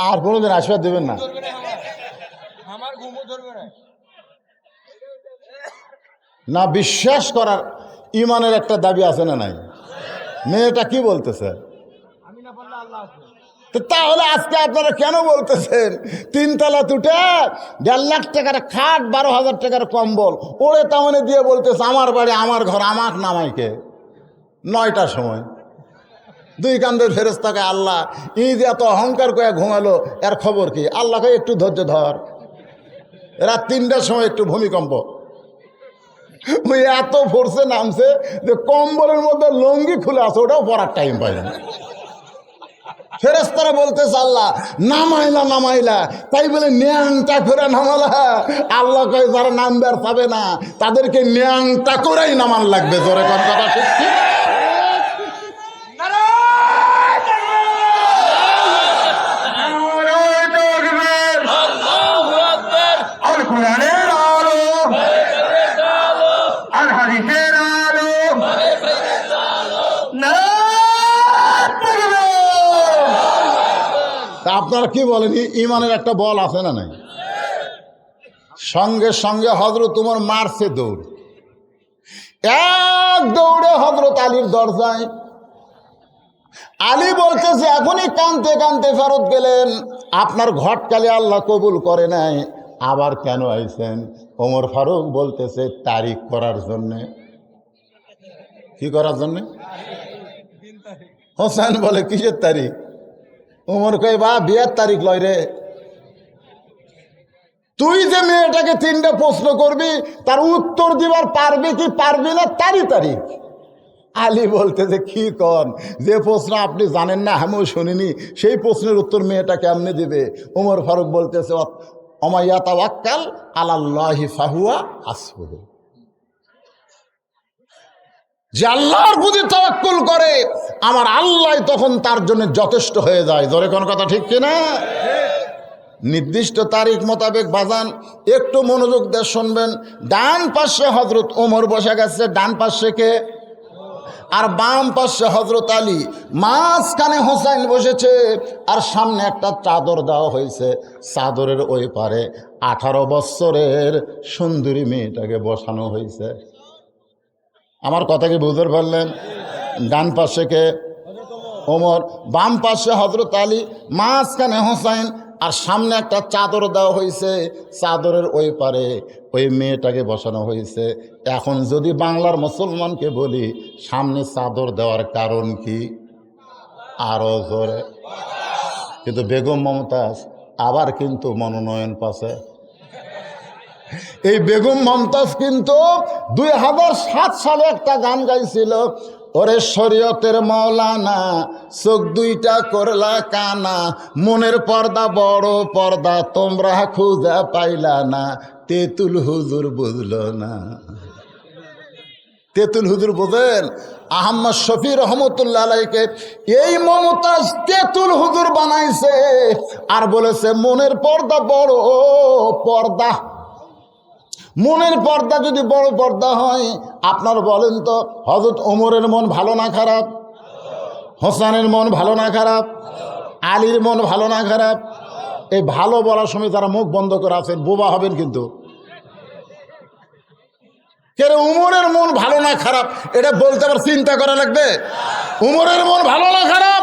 আর কোনোদিন আশীর্বাদ দেবেন না। না বিশ্বাস করার ইমানের একটা দাবি আছে না নাই? মেয়েটা কি বলতেছে? তাহলে আজকে আপনারা কেন বলতেছেন 3 তলা তুটে 1.5 লাখ টাকার খাট 12,000 টাকার কম্বল ওরে তামনে দিয়ে বলতেছে আমার বাড়ি আমার ঘর আমার নামাইকে 9টার সময় 2 কান্দের ফেরেশতাকে আল্লাহ ঈদ এত অহংকার করে ঘুমালো এর খবর কি? আল্লাহকে একটু ধৈর্য ধর, রাত 3টার সময় একটু ভূমিকম্প। ওই এত ফোর্সে নামছে যে কম্বলের মধ্যে লঙ্গি খুলে আছে, ওটাও পরার টাইম পাই না। ফেরেশতারা বলতেছে আল্লাহ নামাইলা তাই বলে ন্যাংটা করে নামালা। আল্লাহ কয় যারা নামবার পাবে না তাদেরকে ন্যাংটা করেই নামান লাগবে। জোরে কোন কথা ঠিক? আপনারা কি বলেন ইমানের একটা বল আছে না নাই? সঙ্গে সঙ্গে হযরত উমর মারছে দৌড়, এক দৌড়ে হযরত আলীর দরজায়। আলী বলতেছে এখনই কানতে কানতে ফেরত গেলেন, আপনার ঘটকালি আল্লাহ কবুল করে নাই, আবার কেন আইছেন? ওমর ফারুক বলতেছে তারিখ করার জন্যে। কি করার জন্যে? হোসেন বলে কিসের তারিখ? ওমর কয় বা বিয়ের তারিখ লয় রে। তুই যে মেয়েটাকে 3টা প্রশ্ন করবি তার উত্তর দিবার পারবি কি পারবি না তারই তারিখ। আলী বলতেছে কি কন, যে প্রশ্ন আপনি জানেন না আমিও শুনিনি সেই প্রশ্নের উত্তর মেয়েটা কেমনে দিবে? ওমর ফারুক বলতেছে ওমাইয়া তাওয়াক্কাল আলাল্লাহি ফাহুয়া হাসবুহু। যে আল্লাহর প্রতি তাওয়াক্কুল করে আমার আল্লাহ তখন তার জন্য যথেষ্ট হয়ে যায়। জোরে কোন কথা ঠিক কিনা? নির্দিষ্ট তারিখ মোতাবেক বাজান একটু মনোযোগ দিয়ে শুনবেন। ডান পাশে হযরত ওমর বসে গেছে, ডান পাশে কে? আর বাম পাশে হযরত আলী, মাঝখানে হোসেন বসেছে, আর সামনে একটা চাদর দেওয়া হয়েছে, চাদরের ওই পারে 18 বছরের সুন্দরী মেয়েটাকে বসানো হয়েছে। আমার কথা কি বুঝতে পারলেন? ডান পাশে কে? ওমর, বাম পাশে হযরত আলী, মাঝখানে হোসেন, আর সামনে একটা চাদর দেওয়া হয়েছে, চাদরের ওই পারে ওই মেয়েটাকে বসানো হয়েছে। এখন যদি বাংলার মুসলমানকে বলি সামনে চাদর দেওয়ার কারণ কি? আরো জোরে। কিন্তু বেগম মমতাজ আবার কিন্তু মনোনয়ন পাচ্ছে। এই বেগম মমতাজ কিন্তু 2007 সালে একটা গান গাইছিল, ওরে শরীয়তের মৌলানা চোখ দুইটা করলা কানা, মনের পর্দা বড় পর্দা তোমরা খুঁজে পাইলা না, তেতুল হুজুর বুঝলো না। তেতুল হুজুর বোঝেন? আহমদ শফি রহমতুল্লাহ আলাইকে এই মমতাজ তেতুল হুজুর বানাইছে আর বলেছে মনের পর্দা বড় পর্দা। মনের পর্দা যদি বড় পর্দা হয়, আপনার বলেন তো হযরত ওমরের মন ভালো না খারাপ? হোসেনের মন ভালো না খারাপ? আলীর মন ভালো না খারাপ? এই ভালো বলার সময় তারা মুখ বন্ধ করে আছেন, বোবা হবেন কিন্তু। কেন উমরের মন ভালো না খারাপ এটা বলতে আবার চিন্তা করা লাগবে? উমরের মন ভালো না খারাপ,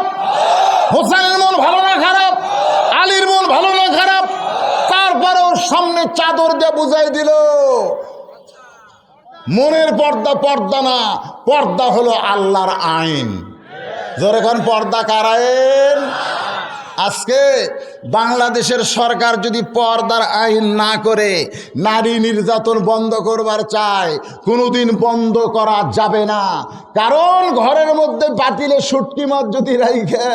হোসেনের মন ভালো না খারাপ, আলীর মন ভালো না খারাপ, তারপরেও সামনে চাদর দিয়ে বুঝাই দিল মনের পর্দা পর্দা না, পর্দা হলো আল্লাহর আইন। যখন পর্দা কার আইন? আজকে বাংলাদেশের সরকার যদি পর্দার আইন না করে নারী নির্যাতন বন্ধ করবার চায়, কোনোদিন বন্ধ করা যাবে না। কারণ ঘরের মধ্যে পাতিলে শুটকি মাছ যদি রাইখে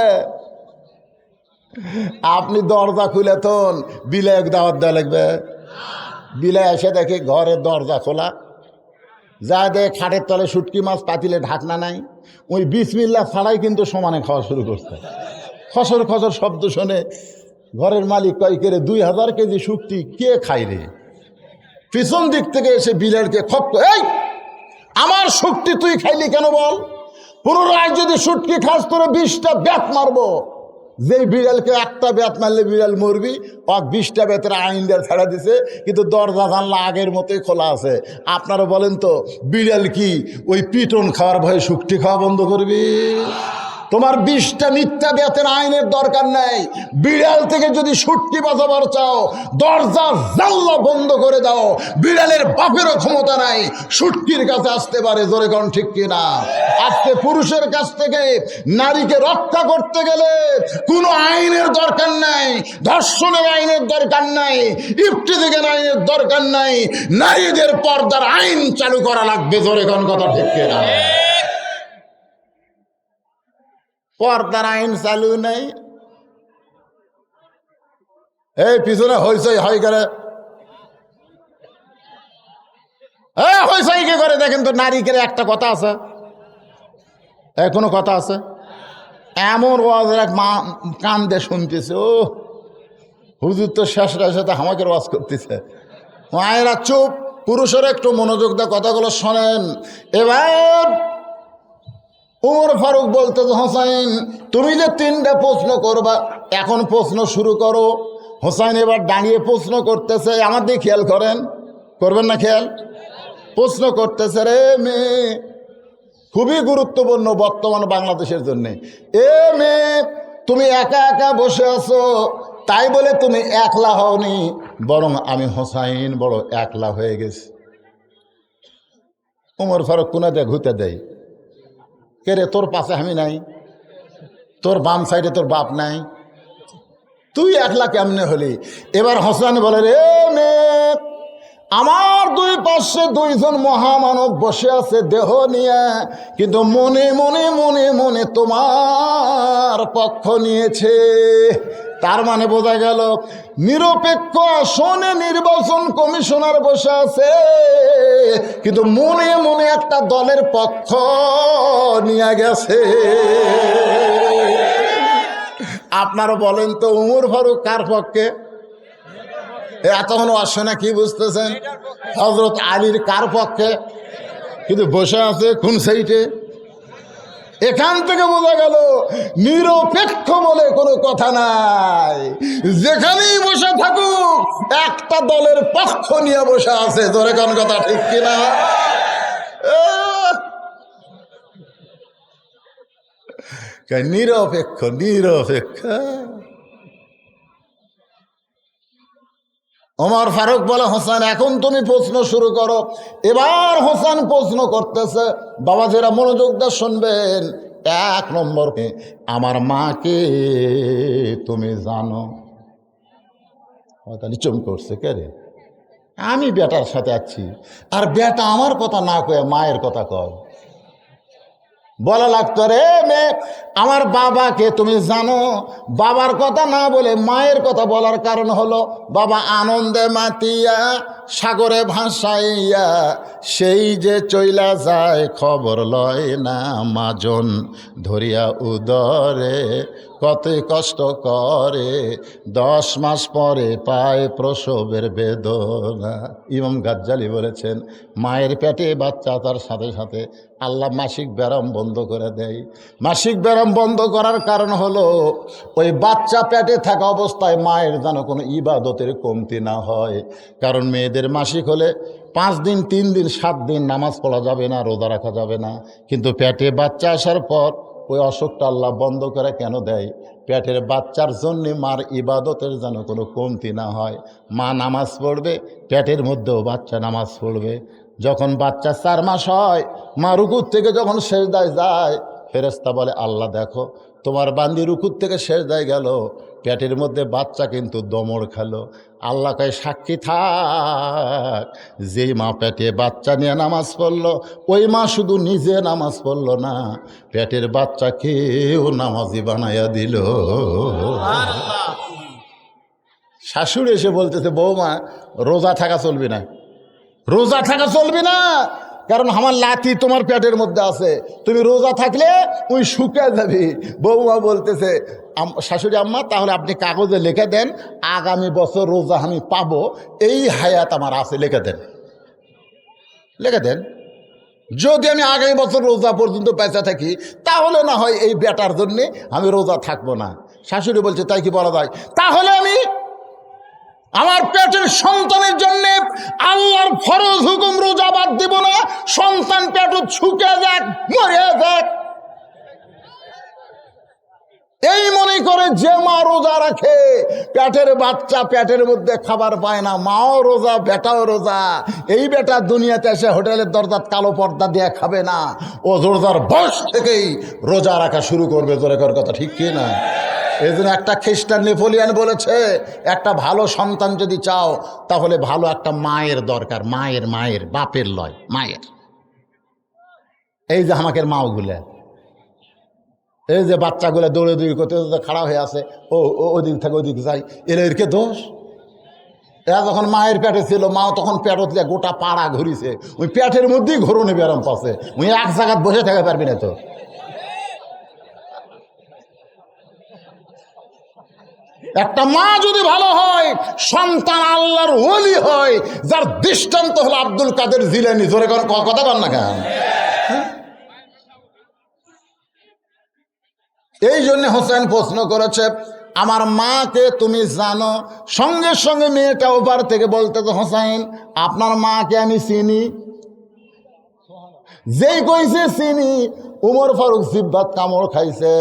আপনি দরজা খুলে তন বিলে দাওয়াত দেওয়া লাগবে। বিলে এসে দেখে ঘরের দরজা খোলা, যা দেয় খাটের তলে শুটকি মাছ, পাতিলে ঢাকনা নাই, ওই বিসমিল্লাহ ছাড়াই কিন্তু সমানে খাওয়া শুরু করছে। খসর খসর শব্দ শুনে ঘরের মালিক কয় করে 2000 কেজি শুটকি কে খাই রে? পিছন দিক থেকে এসে বিড়ালকে খপ, এই আমার শুটকি তুই খাইলি কেন বল? পুনরায় যদি শুটকি খাস তোরে 20টা ব্যাট মারবো। যেই বিড়ালকে একটা ব্যাট মারলে বিড়াল মরবি, 20টা ব্যাটের আইন দিয়ে ছাড়া দিছে, কিন্তু দরজা জানলা আগের মতোই খোলা আছে। আপনারা বলেন তো বিড়াল কি ওই পিটন খাওয়ার ভয়ে শুটকি খাওয়া বন্ধ করবি? তোমার 20টা মিথ্যা ব্যাতের আইনের দরকার নাই। বিড়াল থেকে যদি শুটকি বাঁচাবার চাও, দরজা জানলা বন্ধ করে দাও। বিড়ালের বাপেরও ক্ষমতা নাই শুটকির কাছে আসতে পারে। জোরে কোন ঠিক কিনা? আজকে পুরুষের কাছ থেকে নারীকে রক্ষা করতে গেলে কোনো আইনের দরকার নাই, ধর্ষণের আইনের দরকার নাই, ইফতিজিংয়ের আইনের দরকার নাই, নারীদের পর্দার আইন চালু করা লাগবে। জোরে কোন কথা ঠিক কিনা? পর্দার আইন চালু নেই। এই পিছনে হইচই হয় করে, হইচই কে করে দেখেন তো। নারীকে একটা কথা আছে, কোনো কথা আছে? এমন ওয়াজের এক মা কান দিয়ে শুনতেছে, ও হুজুর তো শেষরার সাথে আমাকে ওয়াজ করতেছে। মায়েরা চুপ, পুরুষের একটু মনোযোগ দিয়ে কথাগুলো শোনেন। এবার উমর ফারুক বলতে, হোসাইন তুমি যে 3টা প্রশ্ন করবা, এখন প্রশ্ন শুরু করো। হোসাইন এবার দাঁড়িয়ে প্রশ্ন করতেছে, আমার দিকে খেয়াল করেন, করবেন না খেয়াল? প্রশ্ন করতেছে, রে মেয়ে, খুবই গুরুত্বপূর্ণ বর্তমান বাংলাদেশের জন্য। এ মেয়ে, তুমি একা একা বসে আছো, তাই বলে তুমি একলা হওনি, বরং আমি হোসাইন বড় একলা হয়ে গেছি। উমর ফারুক কোনা দিয়ে ঘুরতে দেয়, কে রে তোর পাশে আমি নাই, তোর বাম সাইডে তোর বাপ নাই, তুই একলা কেমনে হলি? এবার হোসেন বলে, রে মেয়ে, আমার 2 পাশে 2জন মহামানব বসে আছে দেহ নিয়ে, কিন্তু মনে মনে মনে মনে তোমার পক্ষ নিয়েছে। তার মানে বোঝা গেল নিরপেক্ষ আসনে নির্বাচন কমিশনার বসে আছে, কিন্তু মনে মনে একটা দলের পক্ষ নিয়ে গেছে। আপনারা বলেন তো উমর ফারুক কার পক্ষে? এতক্ষণ আসে না, কি বুঝতেছেন? হযরত আলীর কার পক্ষে? কিন্তু বসে আছে কোন সাইডে? এখান থেকে বোঝা গেল নিরপেক্ষ বলে কোনো কথা নাই। যেখানেই বসে থাকুক একটা দলের পক্ষ নিয়ে বসে আছে। জোরে কোন কথা ঠিক কিনা? নিরপেক্ষ নিরপেক্ষ। ওমর ফারুক বলে, হোসেন এখন তুমি প্রশ্ন শুরু করো। এবার হোসেন প্রশ্ন করতেছে। বাবাজিরা মনোযোগ দিয়ে শুনবেন। 1 নম্বর, আমার মাকে তুমি জানো? তাহলে চুম করছে, কে রে? আমি বেটার সাথে আছি, আর বেটা আমার কথা না কয়ে মায়ের কথা কয়। বলা লাগতো, রে মেয়ে, আমার বাবাকে তুমি জানো? বাবার কথা না বলে মায়ের কথা বলার কারণ হলো, বাবা আনন্দে মাতিয়া সাগরে ভাসাইয়া সেই যে চইলা যায়, খবর লয় না মাজন ধরিয়া উদরে, কত কষ্ট করে 10 মাস পরে পায় প্রসবের বেদনা। ইমাম গাজ্জালি বলেছেন, মায়ের পেটে বাচ্চা তার সাথে সাথে আল্লাহ মাসিক ব্যারাম বন্ধ করে দেয়। মাসিক ব্যারাম বন্ধ করার কারণ হলো, ওই বাচ্চা পেটে থাকা অবস্থায় মায়ের যেন কোনো ইবাদতের কমতি না হয়। কারণ মেয়েদের মাসিক হলে 5 দিন, 3 দিন, 7 দিন নামাজ পড়া যাবে না, রোজা রাখা যাবে না। কিন্তু পেটে বাচ্চা আসার পর ওই অসুখটা আল্লাহ বন্ধ করে কেন দেয়? পেটের বাচ্চার জন্য মার ইবাদতের যেন কোনো কমতি না হয়। মা নামাজ পড়বে, পেটের মধ্যেও বাচ্চা নামাজ পড়বে। যখন বাচ্চা 4 মাস হয়, মা রুকুর থেকে যখন সেজদায় যায়, ফেরেশতা বলে, আল্লাহ দেখো তোমার বান্দি রুকুর থেকে সেজদায় গেল, পেটের মধ্যে বাচ্চা কিন্তু দমড় খেলো। আল্লাহ কয়, সাক্ষী থাক, যেই মা পেটে বাচ্চা নিয়ে নামাজ পড়লো, ওই মা শুধু নিজে নামাজ পড়লো না, পেটের বাচ্চাকেও নামাজি বানাইয়া দিল। শাশুড়ি এসে বলতেছে, বৌমা রোজা থাকা চলবে না, রোজা থাকা চলবে না, কারণ আমার লাথি তোমার পেটের মধ্যে আছে, তুমি রোজা থাকলে ওই শুকিয়ে যাবি। বৌমা বলতেছে, শাশুড়ি আম্মা, তাহলে আপনি কাগজে লিখে দেন, আগামী বছর রোজা আমি পাবো, এই হায়াত আমার আছে, লিখে দেন, লিখে দেন। যদি আমি আগামী বছর রোজা পর্যন্ত বেঁচে থাকি, তাহলে না হয় এই বেটার জন্যে আমি রোজা থাকবো না। শাশুড়ি বলছে, তাই কি বলা যায়? তাহলে আমি আমার পেটের সন্তানের জন্য আল্লাহর ফরজ হুকুম রোজা বাদ দিব না। সন্তান পেট শুকে যাক, মরে যাক, এই মনে করে যে মা রোজা রাখে, পেটের বাচ্চা পেটের মধ্যে খাবার পায় না, মাও রোজা, বেটাও রোজা। এই বেটা দুনিয়াতে এসে হোটেলের দরজার কালো পর্দা দিয়ে খাবে না, ও রোজার বয়স থেকেই রোজা রাখা শুরু করবে। জোরে কর কথা, ঠিক কি না? এই জন্য একটা খ্রিস্টান নেপোলিয়ান বলেছে, একটা ভালো সন্তান যদি চাও, তাহলে ভালো একটা মায়ের দরকার। মায়ের, মায়ের, বাপের লয়, মায়ের। এই যে আমাকে মাওগুলা, এই যে বাচ্চাগুলো দৌড়ে দৌড়ি করতে খাড়া হয়ে আছে, ও ওদিক থেকে ওদিক যাই, এরকে দোষ। এরা যখন মায়ের পেটে ছিল, মা তখন পেটত দিয়ে গোটা পাড়া ঘুরিছে, ওই পেটের মধ্যেই ঘোরণে ব্যারাম পাচ্ছে, ওই এক জায়গায় বসে থাকতে পারবি না তো। একটা মা যদি ভালো হয়, সন্তান আল্লাহর ওলি হয়, যার দৃষ্টান্ত হলো আব্দুল কাদের জিলানী। জোরে কথা বল না কেন? এই জন্য হোসেন প্রশ্ন করেছে, আমার মাকে তুমি জানো? সঙ্গে সঙ্গে মেয়েটা ওপার থেকে বলতে, তো হোসেন আপনার মাকে আমি চিনি। যেই কইছে চিনি, উমর ফারুক জিব্বাত কামড় খাইছে।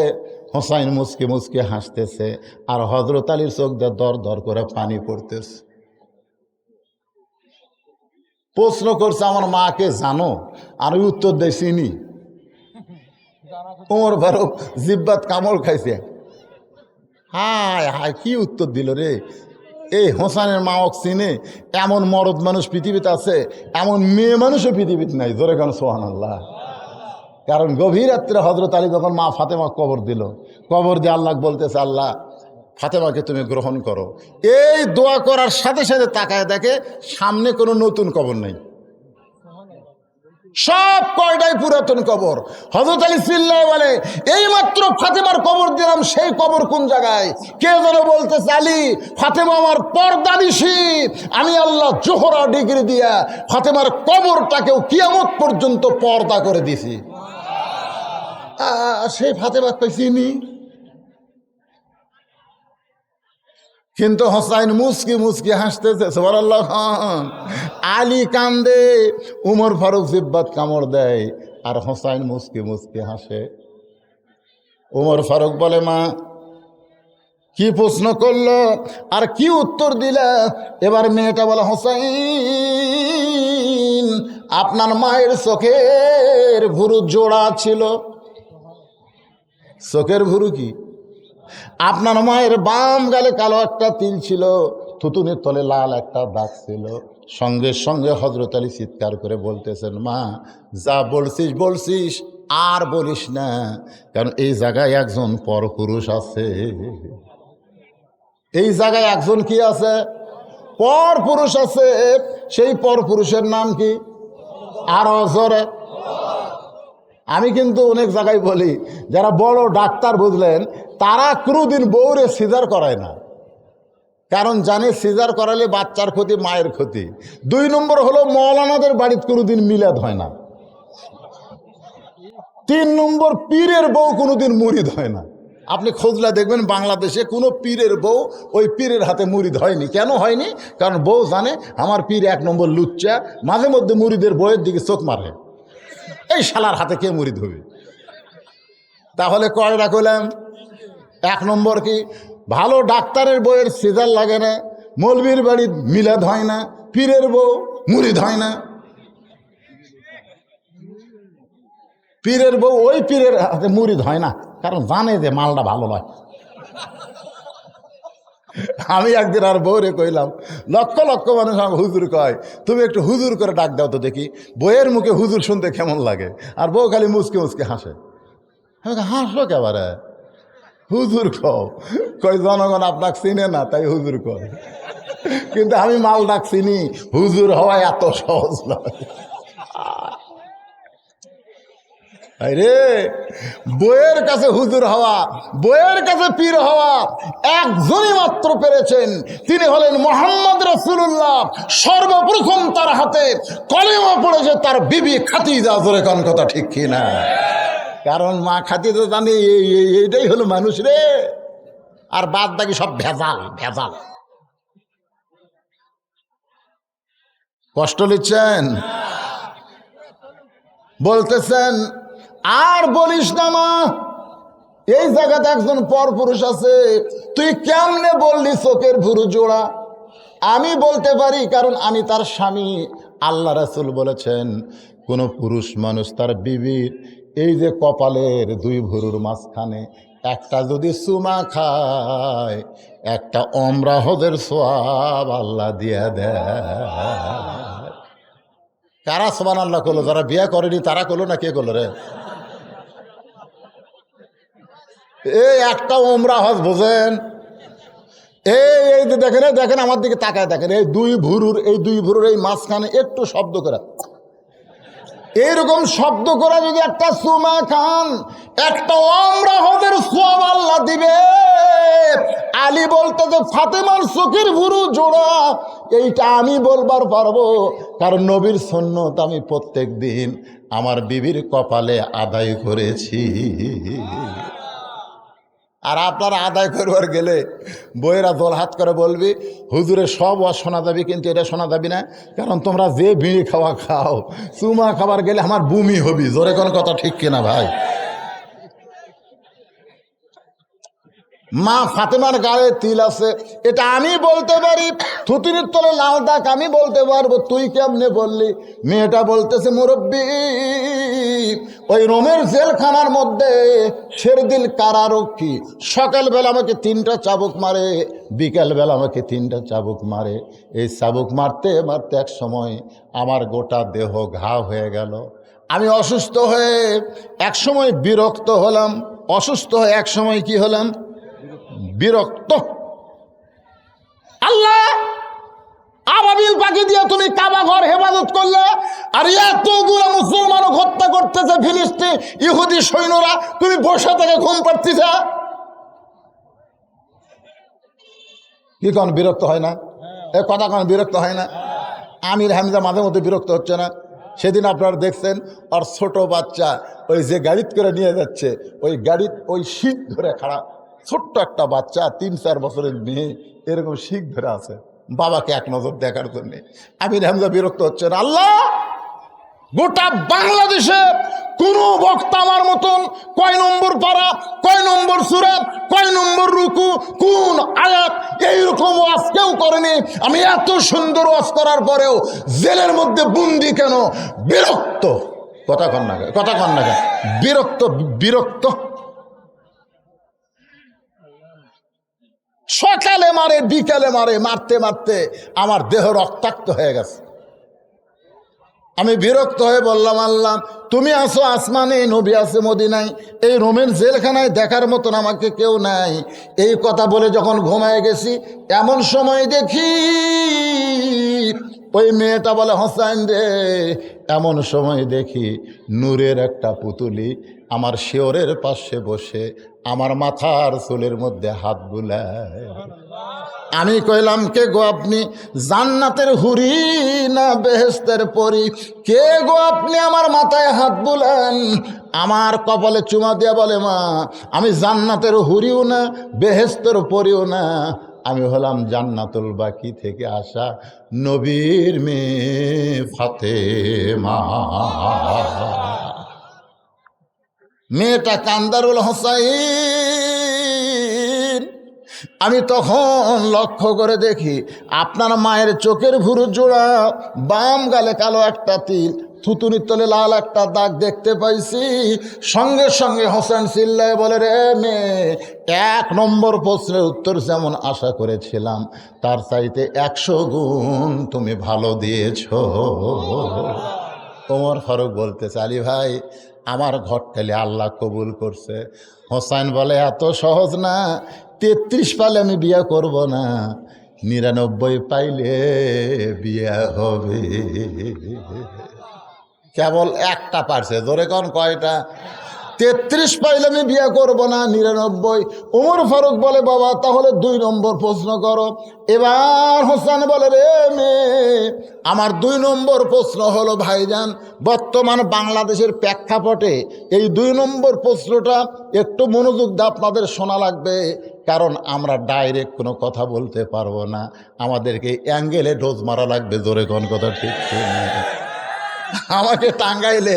হোসাইন মুচকে মুচকে হাসতেছে, আর হযরত আলীর চোখ দিয়ে দর দর করে পানি পড়তেছে। প্রশ্ন করছে, আমার মাকে জানো? আর উত্তর দেয়, চিনি। উমর ফারুক জিব্বাত কামড় খাইছে। হায় হায়, কি উত্তর দিল রে! এই হোসাইনের মা চিনে? এমন মরদ মানুষ পৃথিবীতে আছে, এমন মেয়ে মানুষও পৃথিবীতে নাই। জোরে কারণ সুবহানাল্লাহ। কারণ গভীর রাত্রে হযরত আলী যখন মা ফাতেমা কবর দিল, কবর দিয়ে আল্লাহ বলতেছে, আল্লাহ ফাতেমাকে তুমি গ্রহণ করো। এই দোয়া করার সাথে সাথে তাকায় দেখে সামনে কোনো নতুন কবর নেই, সব কয়টাই পুরাতন কবর। হযরত আলী চিল্লায় বলে, এই মাত্র ফাতেমার কবর দিলাম, সেই কবর কোন জায়গায়? কে যেন বলতেছে, আলী ফাতেমা আমার পর্দানিশী, আমি আল্লাহ জোহরা ডিগ্রি দিয়া ফাতেমার কবরটাকেও কিয়ামত পর্যন্ত পর্দা করে দিছি। সেই ফাতেমা চিনি। কিন্তু হোসাইন মুচকি মুচকি হাসতেছে, সুবহানাল্লাহ। আলী কান্দে, উমর ফারুক জিব্বাত কামড় দেয়, আর হোসাইন মুচকি মুচকি হাসে। উমর ফারুক বলে, মা কি প্রশ্ন করলো আর কি উত্তর দিলে? এবার মেয়েটা বলে, হোসেন, আপনার মায়ের চোখের ভুরু জোড়া ছিল। চোখের ভুরু কি? আপনার মায়ের বাম গালে কালো একটা তিল ছিল, থুতুনির তলে লাল একটা দাগ ছিল। সঙ্গে সঙ্গে হযরত আলী চিৎকার করে বলতেছেন, মা যা বলছিস বলছিস, আর বলিস না, কারণ এই জায়গায় একজন পরপুরুষ আছে। এই জায়গায় একজন কি আছে? পরপুরুষ আছে। সেই পরপুরুষের নাম কি? আরো জোরে। আমি কিন্তু অনেক জায়গায় বলি, যারা বড় ডাক্তার বুঝলেন, তারা কোনোদিন বউরে সিজার করায় না, কারণ জানে সিজার করালে বাচ্চার ক্ষতি, মায়ের ক্ষতি। 2 নম্বর হলো মৌলানাদের বাড়িতে কোনোদিন মিলাদ হয় না। 3 নম্বর পীরের বউ কোনোদিন মুরিদ হয় না। আপনি খোঁজলা দেখবেন বাংলাদেশে কোনো পীরের বউ ওই পীরের হাতে মুরিদ হয়নি। কেন হয়নি? কারণ বউ জানে আমার পীর 1 নম্বর লুচ্চা, মাঝে মধ্যে মুরিদের বউয়ের দিকে চোখ মারে, এই শালার হাতে কে মুরিদ হবে? তাহলে কয়টা করলাম? 1 নম্বর কি, ভালো ডাক্তারের বউয়ের সিজার লাগে না, মৌলবীর বাড়ি মিলাদ হয় না, পীরের বউ মুরিদ হয় না। পীরের বউ ওই পীরের হাতে মুরিদ হয় না, কারণ জানে যে মালটা ভালো নয়। আমি একদিন আর বউরে কইলাম, লক্ষ লক্ষ মানুষ আমাকে হুজুর কয়, তুমি একটু হুজুর করে ডাক দাও তো দেখি, বইয়ের মুখে হুজুর শুনতে কেমন লাগে। আর বউ খালি মুচকে মুচকে হাসে। আমি হাসলো কেবারে, হুজুর কই জনগণ আপনাকে চিনে না তাই হুজুর কয়, কিন্তু আমি মাল ডাক চিনি, হুজুর হওয়া এত সহজ নয়। আরে বইয়ের কাছে হুজুর হওয়া, বইয়ের কাছে পীর হওয়া একজনই মাত্র পেরেছেন, তিনি হলেন মুহাম্মদ রাসূলুল্লাহ। সর্বপ্রথম তার হাতে কলেমা পড়েছে তার বিবি খাদিজা। জোরে কোন কথা ঠিক কিনা? কারণ মা খাদিজা জানে এইটাই হলো মানুষ রে, আর বাদ বাকি সব ভেজাল ভেজাল। কষ্ট নিচ্ছেন? বলতেছেন আর বলিস না মা, এই জায়গাতে একজন পরপুরুষ আছে, তুই কেমনে বললি চোখের ভুরু জোড়া? আমি বলতে পারি, কারণ আমি তার স্বামী। আল্লাহ রাসূল বলেছেন, কোন পুরুষ মানুষ তার বিবির এই যে কপালের 2 ভুরুর মাঝখানে একটা যদি চুমা খায়, একটা ওমরা হজের সওয়াব আল্লাহ দিয়া দেয়। কারা সুবহানাল্লাহ করলো? যারা বিয়ে করেনি তারা করলো না? কে করলো রে? এই একটা ওমরা হজ বোঝেন? এই যে দেখেন, দেখেন আমার দিকে তাকায় দেখেন, এই 2 ভুরুর এই মাঝখানে একটু শব্দ করা, এইরকম শব্দ করা যদি একটা চুমা খান, একটা ওমরা হজের সওয়াব আল্লাহ দিবে। আলী বলতে যে ফাতেমার চোখের ভুরু জোড়া, এইটা আমি বলবার পারবো, কারণ নবীর সুন্নত আমি প্রত্যেক দিন আমার বিবির কপালে আদায় করেছি। আর আপনারা আদায় করবার গেলে বইয়েরা দোল হাত করে বলবি, হুজুরে সব ওয়াজ শোনা যাবি, কিন্তু এটা শোনা যাবি না, কারণ তোমরা যে বিড়ি খাওয়া খাও, চুমা খাবার গেলে আমার বমি হবি। জোরে কোন কথা ঠিক কিনা ভাই? মা ফাতেমার গায়ে তিল আছে, এটা আমি বলতে পারি। থুতুনির তলে লাল দাগ আমি বলতে পারবো, তুই কেমনে বললি? মেয়েটা বলতেছে, মুরব্বী, ওই রোমের জেলখানার মধ্যে শেরদিল কারারক্ষী সকালবেলা আমাকে 3টা চাবুক মারে, বিকালবেলা আমাকে 3টা চাবুক মারে। এই চাবুক মারতে মারতে এক সময় আমার গোটা দেহ ঘা হয়ে গেল। আমি অসুস্থ হয়ে এক সময় বিরক্ত হলাম, অসুস্থ হয়ে এক সময় কি হলাম? বিরক্ত। আল্লাহ আবাবিল পাখি দিয়ে তুমি কাবা ঘর হেফাজত করলে, আর এতগুলো মুসলমানও হত্যা করতেছে ফিলিস্তিন ইহুদি সৈন্যরা, তুমি বসে থেকে ঘুম পাচ্ছিস? কি কোন বিরক্ত হয় না? এ কথা কোন বিরক্ত হয় না? আমির হামজা মাঝে মধ্যে বিরক্ত হচ্ছে না? সেদিন আপনারা দেখছেন, আর ছোট বাচ্চা ওই যে গাড়িতে করে নিয়ে যাচ্ছে, ওই গাড়ির ওই শিক ধরে খাড়া, ছোট্ট একটা বাচ্চা 3-4 বছরের মেয়ে এরকম শিখ ধরে আছে বাবাকে এক নজর দেখার জন্য। আমির হামজা বিরক্ত হচ্ছে না? আল্লাহ গোটা বাংলাদেশে কোন বক্তা আমার মতন কয় নম্বর পারা, কয় নম্বর সূরা, কয় নম্বর রুকু এইটুকু কোন আয়াত এইরকম ওয়াজ কেউ করেনি। আমি এত সুন্দর ওয়াজ করার পরেও জেলের মধ্যে বন্দি কেন? বিরক্ত। কথা কন না কেন? বিরক্ত। সকালে মারে, বিকালে মারে, মারতে মারতে আমার দেহ রক্তাক্ত হয়ে গেছে। আমি বিরক্ত হয়ে বললাম, আল্লাহ তুমি আসো আসমানে, নবী আছে মদিনায়, এই রোমের জেলখানায় দেখার মতন আমাকে কেউ নাই। এই কথা বলে যখন ঘুমায় গেছি, এমন সময় দেখি ওই মেয়েটা বলে, হোসাইন রে। এমন সময় দেখি নূরের একটা পুতুলি আমার শিওরের পাশে বসে আমার মাথার চুলের মধ্যে হাত বুলায়। আমি কইলাম, কে গো আপনি? জান্নাতের হুরি না বেহেশতের পরি? কে গো আপনি আমার মাথায় হাত বুলান? আমার কপালে চুমা দিয়া বলে, মা আমি জান্নাতের হুরিও না, বেহেশতের পরিও না, আমি হলাম জান্নাতুল বাকি থেকে আসা নবীর মেয়ে ফাতেমা। মেয়েটা কান্দারুল হোসাইন। আমি তখন লক্ষ্য করে দেখি আপনার মায়ের চোখের ভুরু জোড়া, বাম গালে কালো একটা তিল, থুতুনির তলে লাল একটা দাগ দেখতে পাইছি। সঙ্গে সঙ্গে হোসেন চিল্লায় বলে, রে মেয়ে, 1 নম্বর প্রশ্নের উত্তর যেমন আশা করেছিলাম তার চাইতে 100 গুণ তুমি ভালো দিয়েছ। ওমর ফারুক বলতেছে, আলী ভাই আমার ঘটকালি আল্লাহ কবুল করছে। হোসাইন বলে, এত সহজ না, 33 পাইলে আমি বিয়ে করব না, 99 পাইলে বিয়ে হবে। কেবল একটা পারছে, জোরে কোন কয়টা? 33 পাইলে আমি বিয়ে করবো না, 99। ওমর ফারুক বলে, বাবা তাহলে 2 নম্বর প্রশ্ন করো। এবার হোসেন বলে, রে মেয়ে, আমার 2 নম্বর প্রশ্ন হলো, ভাইজান বর্তমান বাংলাদেশের প্রেক্ষাপটে এই 2 নম্বর প্রশ্নটা একটু মনোযোগ দিয়ে আপনাদের শোনা লাগবে, কারণ আমরা ডাইরেক্ট কোনো কথা বলতে পারবো না, আমাদেরকে অ্যাঙ্গেলে ডোজ মারা লাগবে। জোরে কোন কথা ঠিক? আমাকে টাঙ্গাইলে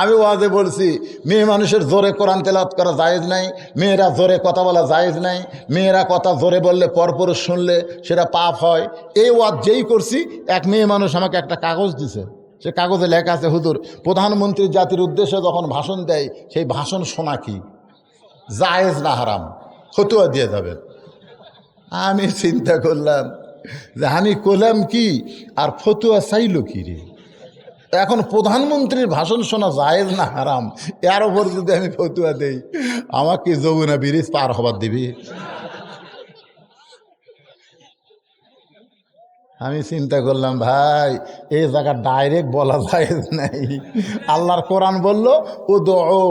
আমি ওয়াজে বলছি, মেয়ে মানুষের জোরে কোরআন তেলাওয়াত করা জায়েজ নাই, মেয়েরা জোরে কথা বলা জায়েজ নাই, মেয়েরা কথা জোরে বললে পরপুরুষ শুনলে সেটা পাপ হয়। এই ওয়াজ যেই করছি, এক মেয়ে মানুষ আমাকে একটা কাগজ দিছে, সে কাগজে লেখা আছে, হুজুর প্রধানমন্ত্রী জাতির উদ্দেশ্যে যখন ভাষণ দেয় সেই ভাষণ শোনা কি জায়েজ না হারাম, ফতুয়া দিয়ে যাবেন। আমি চিন্তা করলাম যে আমি করলাম কি, আর ফতুয়া চাইল কি রে? এখন প্রধানমন্ত্রীর ভাষণ শোনা জায়েজ না হারাম, এর ওপর যদি আমি ফতুয়া দেই, আমাকে যমুনা ব্রিজ পার হবার দিবি? আমি চিন্তা করলাম, ভাই এই জায়গা ডাইরেক্ট বলা জায়েজ নাই। আল্লাহর কোরআন বললো, উদউ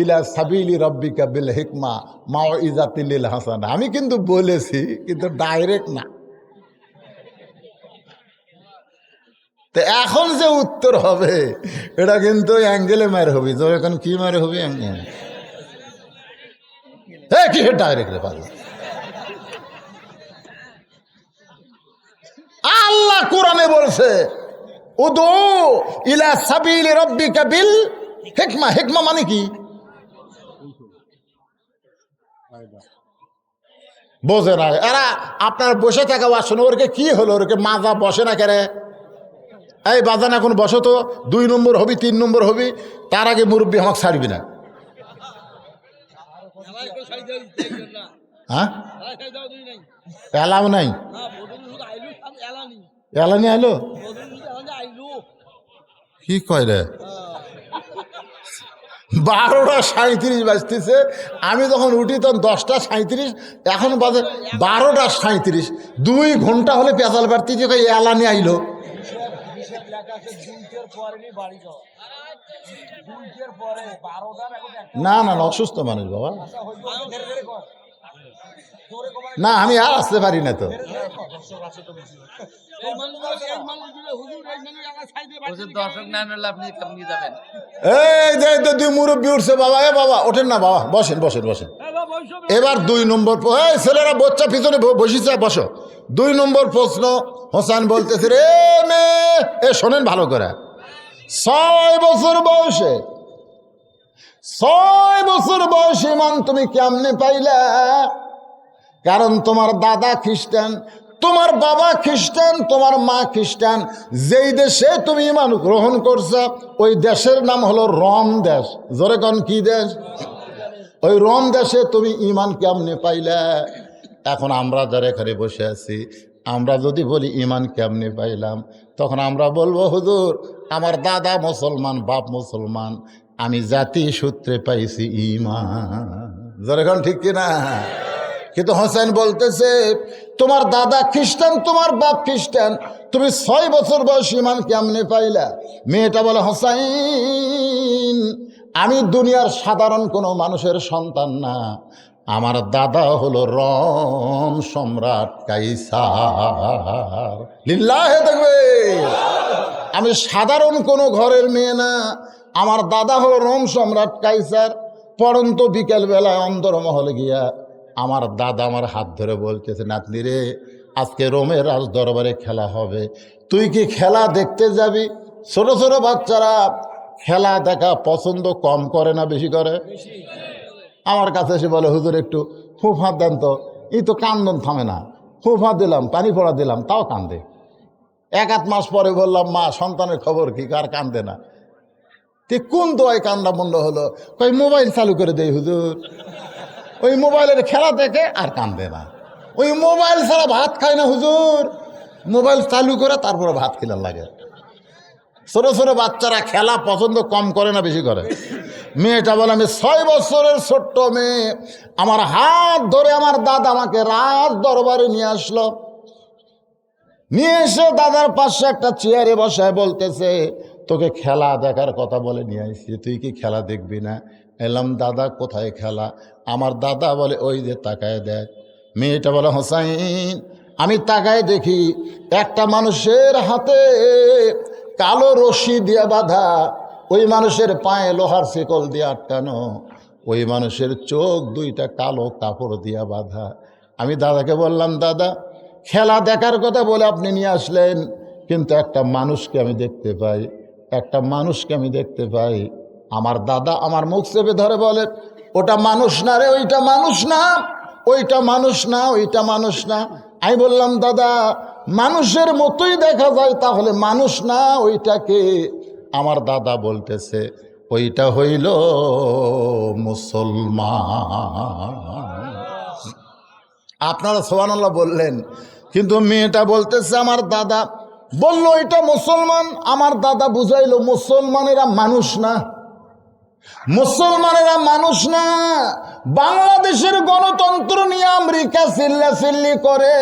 ইলা সাবিলি রাব্বিকা বিল হিকমা মাউইজাতিল হাসানা। আমি কিন্তু বলেছি, কিন্তু ডাইরেক্ট না। তো এখন যে উত্তর হবে এটা কিন্তু অ্যাঙ্গেলে মার হবে। তো এখন কি মারে হবে? অ্যাঙ্গেল। হ্যাঁ, কি ডাইরেক্ট রে পাগল। আল্লাহ কোরআনে বলছে, উদউ ইলা সাবিলি রাব্বিকা বিল হিকমা। হিকমা মানে কি বোঝে না এরা। আপনার বসে থাকা শুনে, ওরকে কি হলো? ওরকে মাজা বসে না কেরে? এই বাজান এখন বসো তো, 2 নম্বর হবি, 3 নম্বর হবি, তার আগে মুরব্বী আমাকে ছাড়বি না। হ্যাঁ, এলাও নাই, এলানি আইলো কি কয় রে? 12টা 37 বাজতেছে। আমি যখন উঠি তখন 10টা 37, এখন বাজে 12টা 37। 2 ঘন্টা হলে পেঁচাল বাড়তি যে এলানি আইলো। না না না, অসুস্থ মানুষ বাবা। না আমি আর আসতে পারি না তো। এই যে 2 মুরব্বী উঠছে বাবা। এ বাবা ওঠেন না বাবা, বসেন বসেন বসেন। এবার 2 নম্বর, ছেলেরা বাচ্চা পিছনে বসিছে, বসো। 2 নম্বর প্রশ্ন হোসেন বলতেছে, রে মেয়ে, এ শোনেন ভালো করে। 6 বছর বয়সে, 6 বছর বয়সে মান তুমি কেমনে পাইলা? কারণ তোমার দাদা খ্রিস্টান, তোমার বাবা খ্রিস্টান, তোমার মা খ্রিস্টান। যেই দেশে তুমি ঈমান গ্রহণ করছো ওই দেশের নাম হলো রোম দেশ। জোরে কোন কি দেশ? ওই রোম দেশে তুমি ঈমান কেমনে পাইলা? এখন আমরা যারা এখানে বসে আছি, আমরা যদি বলি ঈমান কেমনে পাইলাম, তখন আমরা বলবো হুজুর আমার দাদা মুসলমান, বাপ মুসলমান, আমি জাতি সূত্রে পাইছি ঈমান। জোরে কোন ঠিক কিনা? কিন্তু হোসেন বলতেছে তোমার দাদা খ্রিস্টান, তোমার বাপ খ্রিস্টান, তুমি 6 বছর বয়স ঈমান কেমনে পাইলা? মেয়েটা বলে হোসাইন আমি দুনিয়ার সাধারণ কোনো মানুষের সন্তান না, আমার দাদা হলো রোম সম্রাট কাইসার। লিল্লাহে তাকবীর। আমি সাধারণ কোনো ঘরের মেয়ে না, আমার দাদা হলো রোম সম্রাট কাইসার। পরন্ত বিকেলবেলায় অন্দরমহলে গিয়া আমার দাদা আমার হাত ধরে বলতেছে নাতনি রে আজকে রোমের রাজ দরবারে খেলা হবে, তুই কি খেলা দেখতে যাবি? ছোট ছোট বাচ্চারা খেলা দেখা পছন্দ কম করে না বেশি করে? আমার কাছে এসে বলে হুজুর একটু ফুফা দেন তো। এই তো কান্দন থামে না, ফুফা দিলাম, পানি পড়া দিলাম, তাও কান্দে। 1-8 মাস পরে বললাম মা সন্তানের খবর কি, কার কান্দে না? ঠিক কোন দোয়ায় কান্দা মন্ড হলো? কই মোবাইল চালু করে দেই হুজুর, ওই মোবাইলের খেলা দেখে আর কান্দে না। ওই মোবাইল ছাড়া ভাত খায় না হুজুর, মোবাইল চালু করে তারপরে ভাত খেলার লাগে। ছোট ছোট বাচ্চারা খেলা পছন্দ কম করে না বেশি করে? মেয়েটা বলে আমি 6 বছরের ছোট্ট মেয়ে, আমার হাত ধরে আমার দাদা আমাকে রাজ দরবারে নিয়ে আসলো। নিয়ে এসে দাদার পাশে একটা চেয়ারে বসায় বলতেছে তোকে খেলা দেখার কথা বলে নিয়ে আসছি, তুই কি খেলা দেখবি না? এলাম দাদা কোথায় খেলা? আমার দাদা বলে ওই যে তাকায় দেখ। মেয়েটা বলে হোসাইন আমি তাকায় দেখি একটা মানুষের হাতে কালো রশি দিয়ে বাঁধা, ওই মানুষের পায়ে লোহার শিকল দিয়ে আটকানো, ওই মানুষের চোখ 2টা কালো কাপড় দিয়ে বাঁধা। আমি দাদাকে বললাম দাদা খেলা দেখার কথা বলে আপনি নিয়ে আসলেন, কিন্তু একটা মানুষকে আমি দেখতে পাই, একটা মানুষকে আমি দেখতে পাই। আমার দাদা আমার মুখ চেপে ধরে বলে ওটা মানুষ না রে, ওইটা মানুষ না, ওইটা মানুষ না, ওইটা মানুষ না। আমি বললাম দাদা মানুষের মতোই দেখা যায়, তাহলে মানুষ না ওইটাকে? আমার দাদা বলতেছে ওইটা হইল মুসলমান। আপনারা সুবহানাল্লাহ বললেন, কিন্তু মেয়েটা বলতেছে আমার দাদা বলল এটা মুসলমান। আমার দাদা বুঝাইল মুসলমানেরা মানুষ না, মুসলমানেরা মানুষ না। বাংলাদেশের গণতন্ত্র নিয়ে আমেরিকা চিল্লাচিল্লি করে,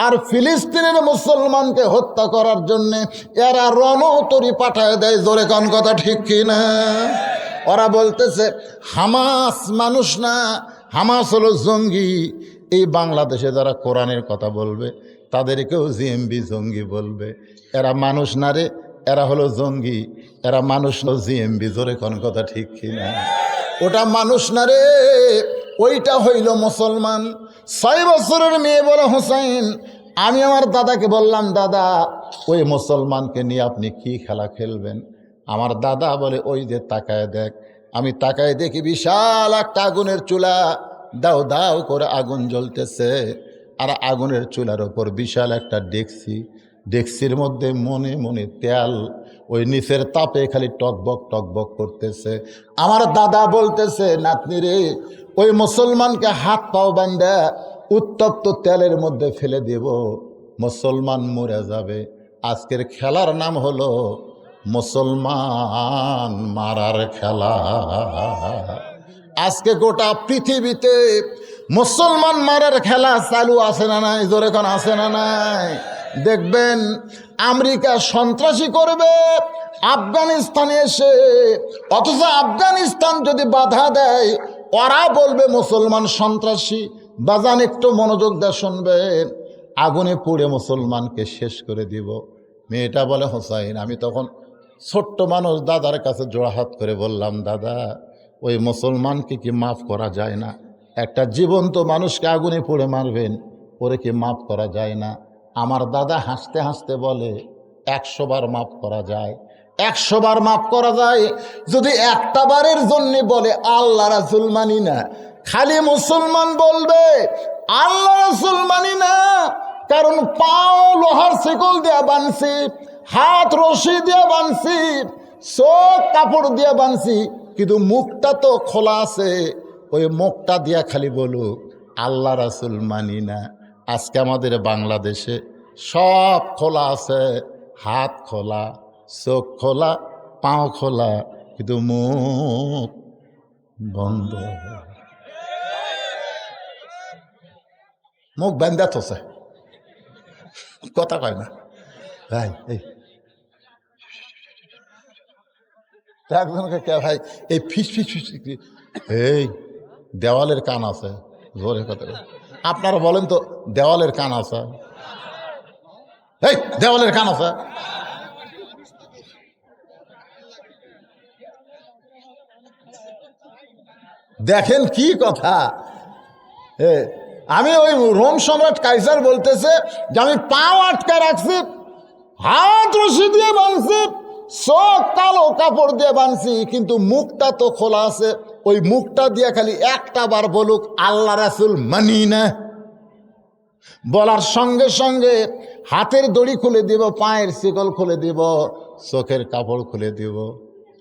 আর ফিলিস্তিনের মুসলমানকে হত্যা করার জন্যে এরা রণতরী পাঠায় দেয়। জোরে কোন কথা ঠিক কিনা? ওরা বলতেছে হামাস মানুষ না, হামাস হলো জঙ্গি। এই বাংলাদেশে যারা কোরআনের কথা বলবে তাদেরকেও জিএমবি জঙ্গি বলবে। এরা মানুষ না রে, এরা হলো জঙ্গি, এরা মানুষ না জিএমবি। জোরে কোন কথা ঠিক কিনা? ওটা মানুষ না রে, ওইটা হইল মুসলমান। 6 বছরের মেয়ে বলে হোসাইন আমি আমার দাদাকে বললাম দাদা ওই মুসলমানকে নিয়ে আপনি কি খেলা খেলবেন? আমার দাদা বলে ওই যে তাকায় দেখ। আমি তাকায় দেখি বিশাল একটা আগুনের চুলা, দাও দাও করে আগুন জ্বলতেছে, আর আগুনের চুলার ওপর বিশাল একটা ডেকসি, ডেকসির মধ্যে মনে মনে তেল ওই নিচের তাপে খালি টকবক টকবক করতেছে। আমার দাদা বলতেছে নাতনি রে ওই মুসলমানকে হাত পাও বান্ধা উত্তপ্ত তেলের মধ্যে ফেলে দেব, মুসলমান মরে যাবে। আজকের খেলার নাম হলো মুসলমান মারার খেলা। আজকে গোটা পৃথিবীতে মুসলমান মারার খেলা চালু আছে না নাই? জোরে কোন আছে না নাই? দেখবেন আমেরিকা সন্ত্রাসী করবে আফগানিস্তানে এসে, অথচ আফগানিস্তান যদি বাধা দেয় ওরা বলবে মুসলমান সন্ত্রাসী। বাজান একটু মনোযোগ দিয়ে শুনবেন, আগুনে পুড়ে মুসলমানকে শেষ করে দিব। মেয়েটা বলে হোসাইন আমি তখন ছোট্ট মানুষ, দাদার কাছে জোড়াহাত করে বললাম দাদা ওই মুসলমানকে কি মাফ করা যায় না? একটা জীবন্ত মানুষকে আগুনে পুড়ে মারবেন, ওরে কি মাফ করা যায় না? আমার দাদা হাসতে হাসতে বলে 100 বার মাফ করা যায়, 100 বার মাফ করা যায়। যদি একটা বারের জন্য বলে আল্লাহ রাসূল মানি না, খালি মুসলমান বলবে আল্লাহ রাসূল মানি না, কারণ পাও লোহার শিকল দিয়ে বানছি, হাত রশি দিয়ে বানছি, চোখ কাপড় দিয়ে বানছি, কিন্তু মুখটা তো খোলা আছে। ওই মুখটা দিয়া খালি বলুক আল্লাহ রাসূল মানি না। আজকে আমাদের বাংলাদেশে সব খোলা আছে, হাত খোলা, চোখ খোলা, পাও খোলা, কিন্তু মুখ বন্ধ। মুখ বেঁধে থসে, কথা কয় না ভাই। একজনকে কে ভাই এই ফিস ফিস ফিস, এই দেওয়ালের কান আছে, জোরে কথা। আপনারা বলেন তো দেওয়ালের কান আছে? এই দেওয়ালের কান আছে? দেখেন কি কথা। আমি ওই রোম সম্রাট কাইসার বলতেছে যে আমি পাও আটকা রাখছি, হাত রশি দিয়ে বাঁধছি, চোখ কালো কাপড় দিয়ে বাঁধছি, কিন্তু মুখটা তো খোলা আছে। ওই মুখটা দিয়ে খালি একটা বার বলুক আল্লাহ রাসূল মানি না। বলার সঙ্গে সঙ্গে হাতের দড়ি খুলে দিব, পায়ের শিকল খুলে দিব, চোখের কাপড় খুলে দিব।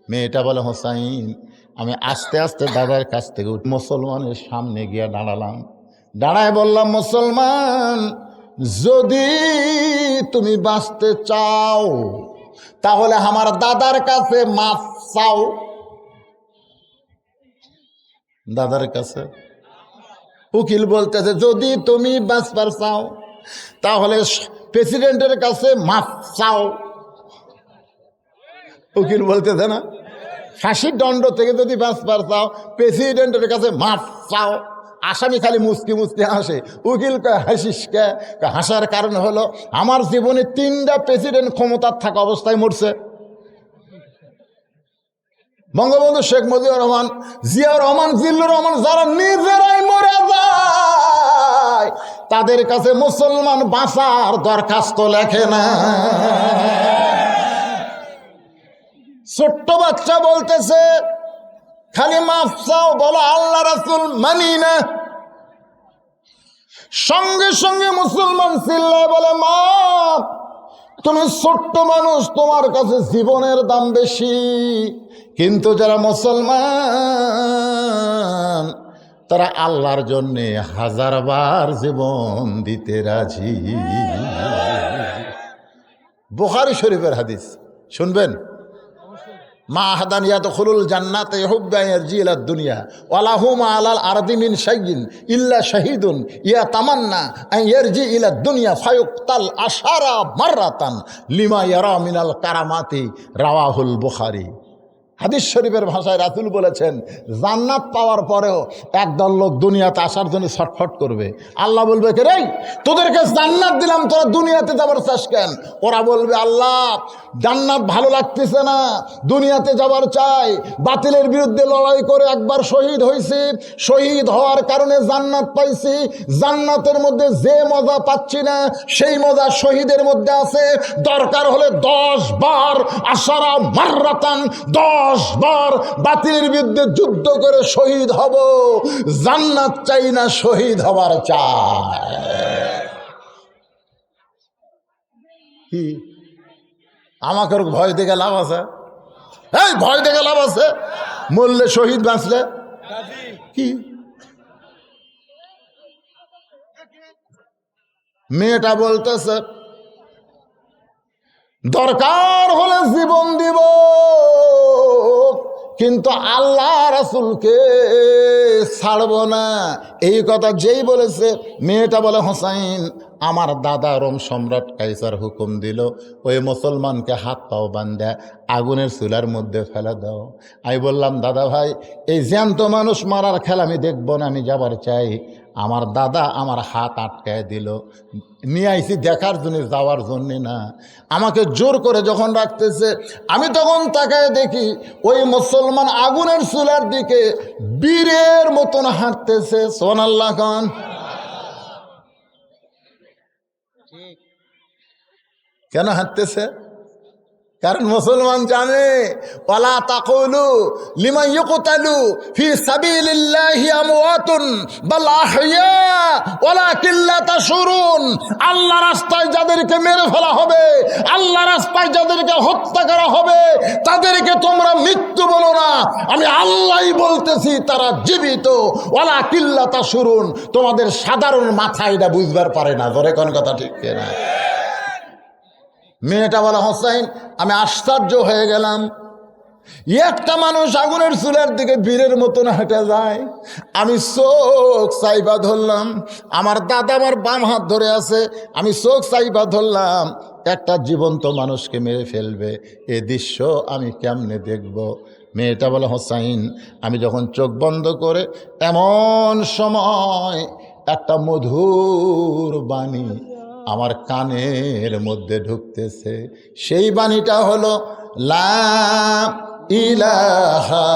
মেয়েটা বলে হোসাইন, আমি আস্তে আস্তে দাদার কাছ থেকে মুসলমানের সামনে গিয়ে দাঁড়ালাম। দাঁড়ায় বললাম, মুসলমান, যদি তুমি বাঁচতে চাও তাহলে আমার দাদার কাছে মাফ চাও। দাদার কাছে উকিল বলতেছে যদি তুমি বাঁচবার চাও তাহলে প্রেসিডেন্টের কাছে মাফ চাও। উকিল বলতেছে না, ফাঁসির দণ্ড থেকে যদি বাঁচবার চাও প্রেসিডেন্টের কাছে মাফ চাও। আসামি খালি মুচকি মুচকি হাসে। উকিল কয় হাসিস কে? হাসার কারণ হলো আমার জীবনে 3টা প্রেসিডেন্ট ক্ষমতার থাকা অবস্থায় মরছে। বঙ্গবন্ধু শেখ মুজিবুর রহমান, জিয়াউর রহমান, জিল্লুর রহমান, যারা নিজেরাই মরে যায় তাদের কাছে মুসলমান বাঁচার দরখাস্ত লেখে না। ছোট্ট বাচ্চা বলতেছে খালি মাফ চাও, বলো আল্লাহ রাসূল মানি না। সঙ্গে সঙ্গে মুসলমান চিল্লায় বলে মাফ, তুমি ছোট্ট মানুষ, তোমার কাছে জীবনের দাম বেশি। কিন্তু যারা মুসলমান তারা আল্লাহর জন্যে 1000 বার জীবন দিতে রাজি। বুখারী শরীফের হাদিস শুনবেন। মা আহাদান ইয়াদখুলুল জান্নাতা ইহুব্বু আন ইয়ারজি ইলা দুনিয়া ওয়া লাহু মা আলাল আরদি মিন শাইইন ইল্লা শাহীদুন ইয়াতামান্না আন ইয়ারজি ইলা দুনিয়া ফায়ুকতাল আশারা মাররাতান লিমা ইয়ারা মিনাল কারামাতি। রাওয়াহুল বুখারী। হাদিস শরীফের ভাষায় রাসূল বলেছেন জান্নাত পাওয়ার পরেও একদল লোক দুনিয়াতে আসার জন্য ছটফট করবে। আল্লাহ বলবে কে রে, তোদেরকে জান্নাত দিলাম, তোরা দুনিয়াতে যাবার চাস কেন? ওরা বলবে আল্লাহ জান্নাত ভালো লাগতেছে না, দুনিয়াতে যাবার চাই। বাতিলের বিরুদ্ধে লড়াই করে একবার শহীদ হয়েছি, শহীদ হওয়ার কারণে জান্নাত পাইছি। জান্নাতের মধ্যে যে মজা পাচ্ছি না সেই মজা শহীদের মধ্যে আছে। দরকার হলে 10 বার আশারা মাররাতান, 10 বার বাতিলের বিরুদ্ধে যুদ্ধ করে শহীদ হব। জান্নাত চাই না, শহীদ হবার চাই। কি আমাকে ভয় দেখে লাভ আছে? এই ভয় দেখে লাভ আছে? মরলে শহীদ, বাঁচলে কি? মেয়েটা বলতেছে দরকার হলে জীবন দিব, কিন্তু আল্লাহ রাসূলকে ছাড়ব না। এই কথা যেই বলেছে মেয়েটা বলে হোসাইন, আমার দাদা রোম সম্রাট কাইসার হুকুম দিল ওই মুসলমানকে হাত পাও বান্ধা আগুনের চুলার মধ্যে ফেলে দাও। আমি বললাম দাদা ভাই, এই জ্যান্ত মানুষ মারার খেলা আমি দেখব না, আমি যাবার চাই। আমার দাদা আমার হাত আটকায় দিল, নিয়ে আইছি দেখার জন্য, যাওয়ার জন্যে না। আমাকে জোর করে যখন রাখতেছে আমি তখন তাকায় দেখি ওই মুসলমান আগুনের চুলার দিকে বীরের মতন হাঁটতেছে। সুবহানাল্লাহ খান। কেন হাঁটতেছে? কারণ মুসলমান জানে ওয়ালা তাকুলু লিমান ইউকতালু ফি সাবিলিল্লাহি আমওয়াতুন বাল আহইয়া ওয়ালাকিন লা তাশউরুন। আল্লাহ রাস্তায় যাদেরকে মেরে ফেলা হবে, আল্লাহ রাস্তায় যাদেরকে হত্যা করা হবে, তাদেরকে তোমরা মৃত্যু বলো না, আমি আল্লাহই বলতেছি তারা জীবিত। ওয়ালাকিন লা তাশউরুন, তোমাদের সাধারণ মাথা এটা বুঝবার পারে না। ধরে কোন কথা ঠিক না? মেয়েটা বলে হোসাইন আমি আশ্চর্য হয়ে গেলাম, একটা মানুষ আগুনের চুলার দিকে বীরের মতন হেঁটে যায়, আমি চোখ চাইবা ধরলাম, আমার দাদা আমার বাম হাত ধরে আছে, আমি চোখ চাইবা ধরলাম, একটা জীবন্ত মানুষকে মেরে ফেলবে, এ দৃশ্য আমি কেমনে দেখব? মেয়েটা বলে হোসাইন আমি যখন চোখ বন্ধ করে এমন সময় একটা মধুর বাণী আমার কানের মধ্যে ঢুকতেছে, সেই বাণীটা হলো লা ইলাহা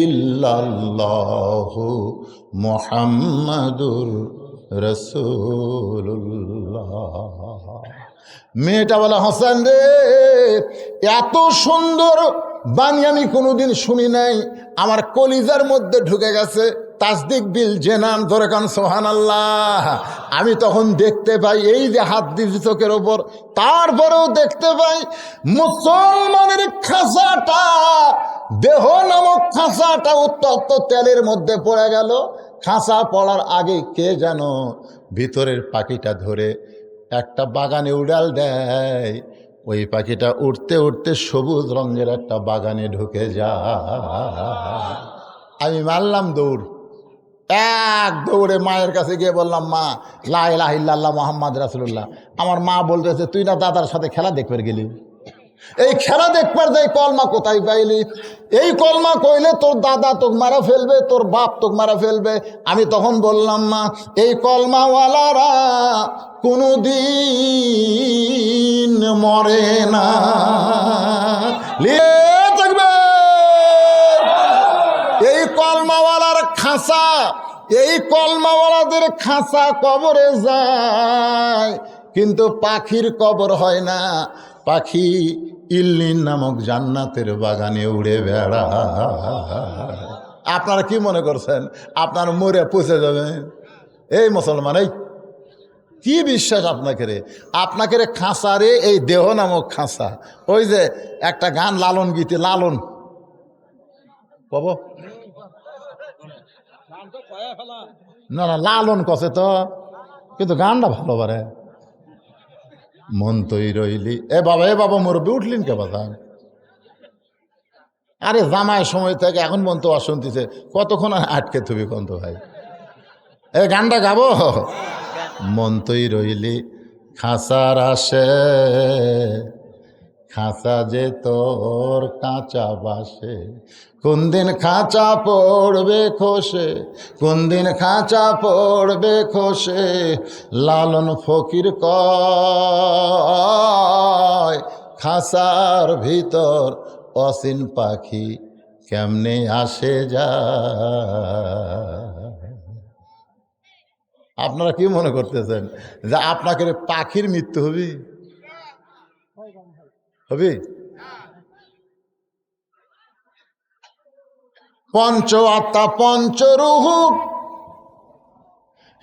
ইল্লাল্লাহু মুহাম্মাদুর রাসূলুল্লাহ। মেয়েটা বলে হাসান রে এত সুন্দর বাণী আমি কোনোদিন শুনি নাই, আমার কলিজার মধ্যে ঢুকে গেছে। তাসদিক বিল জেনান, ধরে কান সুবহানাল্লাহ। আমি তখন দেখতে পাই এই যে হাত দিয়েছি চোখের ওপর, তারপরেও দেখতে পাই মুসলমানের খাঁচাটা, দেহ নামক খাঁচাটা উত্তপ্ত তেলের মধ্যে পড়ে গেল। খাঁচা পড়ার আগে কে যেন ভিতরের পাখিটা ধরে একটা বাগানে উড়াল দেয়, ওই পাখিটা উঠতে উঠতে সবুজ রঙের একটা বাগানে ঢুকে যায়। আমি মারলাম দৌড়, এক দৌড়ে মায়ের কাছে গিয়ে বললাম মা লা ইলাহা ইল্লাল্লাহ মুহাম্মাদ রাসূলুল্লাহ। আমার মা বলতেছে তুই না দাদার সাথে খেলা দেখবার গেলি, এই খেলা দেখবার যাই কলমা কোথায় পাইলি? এই কলমা কইলে তোর দাদা তোকে মারা ফেলবে, তোর বাপ তোকে মারা ফেলবে। আমি তখন বললাম মা এই কলমাওয়ালারা কোনোদিন মরে না, এই কলমাওয়ালার খাঁচা, এই কলমাওয়ালাদের খাঁচা কবরে যায়, কিন্তু পাখির কবর হয় না। পাখি ইল্লিন নামক জান্নাতের বাগানে উড়ে বেড়া। আপনারা কি মনে করছেন আপনার মরে পচে যাবেন? এই মুসলমান এই কি বিশ্বাস আপনাকে রে? আপনাকে রে খাঁচা রে, এই দেহ নামক খাঁচা। ওই যে একটা গান লালন গীতি, লালন কব না না লালন কষে তো, কিন্তু গানটা ভালো পারে। মন তৈ রইলি এ বাবা মুরব্বী উঠলেন কে বাধা? আরে জামায় সময় থেকে এখন মন তো অশুনতিছে, কতক্ষণ আটকে থুবি কন্ত ভাই? এ গানটা গাবো। মন তৈ রইলি খাঁচার আসে, খাঁচা যে তোর কাঁচা বাসে, কোন দিন খাঁচা পড়বে খসে, কোন দিন খাঁচা পড়বে খসে, লালন ফকির কয় খাঁচার ভিতর অসীন পাখি কেমনে আসে যায়। আপনারা কি মনে করতেছেন যে আপনাকে পাখির মৃত্যু হবে? হবে? পঞ্চ আত্মা পঞ্চরূহ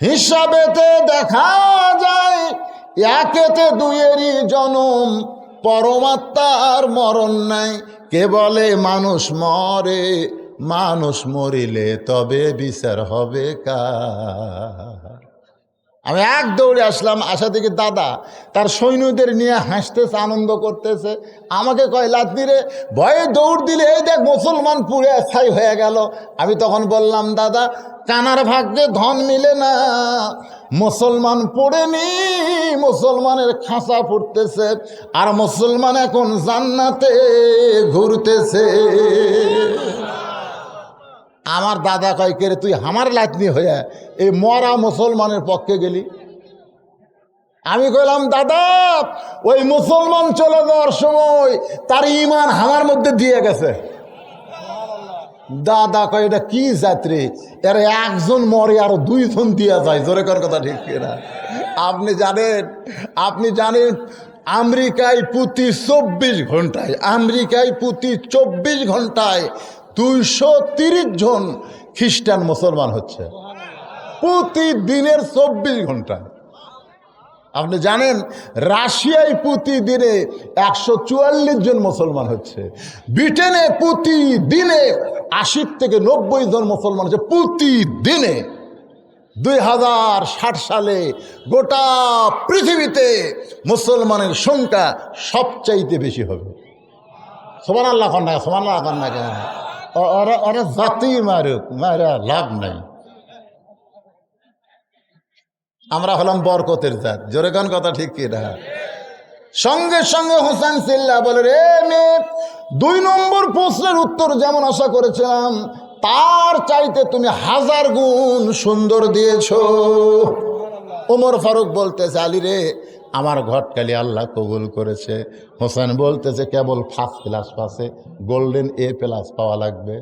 হিসাবেতে দেখা যায়, একেতে দুইয়েরই জনম, পরমাত্মার মরণ নাই। কে বলে মানুষ মরে, মানুষ মরিলে তবে বিচার হবে কার? আমি এক দৌড়ে আসলাম, আসা থেকে দাদা তার সৈন্যদের নিয়ে হাসতেছে, আনন্দ করতেছে। আমাকে কয় লাতনি রে, ভয়ে দৌড় দিলে এই দেখ মুসলমান পুড়ে ছাই হয়ে গেল। আমি তখন বললাম দাদা কানার ভাগ্যে ধন মিলে না, মুসলমান পড়েনি, মুসলমানের খাঁচা পড়তেছে, আর মুসলমান এখন জান্নাতে ঘুরতেছে। আমার দাদা কয় কে রে তুই আমার লাতনি হয়ে এই মরা মুসলমানের পক্ষে গেলি? আমি কইলাম দাদা ওই মুসলমান চলে যাওয়ার সময় তার ইমান আমার মধ্যে দিয়ে গেছে। দাদা কয় এটা কি যাত্রী, এর একজন মরে আরো দুইজন দিয়া যায়। জোরে কর কথা ঠিক কিনা? আপনি জানেন আমেরিকায় প্রতি 24 ঘন্টায়, আমেরিকায় প্রতি 24 ঘন্টায় 230 জন খ্রিস্টান মুসলমান হচ্ছে, প্রতিদিনের 24 ঘন্টায়। আপনি জানেন রাশিয়ায় প্রতিদিনে 144 জন মুসলমান হচ্ছে, ব্রিটেনে প্রতিদিনে 80 থেকে 90 জন মুসলমান হচ্ছে প্রতিদিনে। 2060 সালে গোটা পৃথিবীতে মুসলমানের সংখ্যা সবচাইতে বেশি হবে। সুবহানাল্লাহ কন্যা, সুবহানাল্লাহ কন্যা, কেন ওরা জাতি মারুক, মারা লাভ নাই। আমরা হলাম বরকতের জাত, জোরে কোন কথা ঠিক কি না? সঙ্গে সঙ্গে হোসেন সিল্লা বলে, রে মেয়ে, 2 নম্বর প্রশ্নের উত্তর যেমন আশা করেছিলাম তার চাইতে তুমি 1000 গুণ সুন্দর দিয়েছ। ওমর ফারুক বলতেছে, আলী রে, আমার ঘটকালি আল্লাহ কবুল করেছে। হোসেন বলতেছে, কেবল ফার্স্ট ক্লাস পাসে গোল্ডেন A+ পাওয়া লাগবে।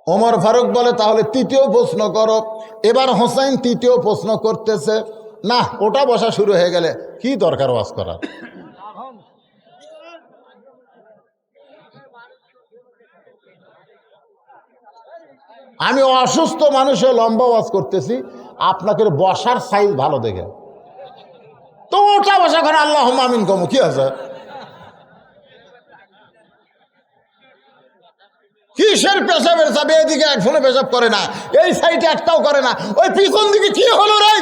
ওমর ফারুক বলে, তাহলে 3য় প্রশ্ন করো। এবার হোসেন 3য় প্রশ্ন করতেছে। না, ওটা বসা শুরু হয়ে গেলে কি দরকার ওয়াজ করার? আমি অসুস্থ মানুষে লম্বা ওয়াজ করতেছি, আপনাকে বসার সাইজ ভালো দেখে তো ওটা বসা করে আল্লাহ আমিন কম, কি আছে? কিসের পেশাবের চাবে? এদিকে এক ফোনে পেশাব করে না, এই সাইডে একটাও করে না, ওই পিছন দিকে কি হলো রে?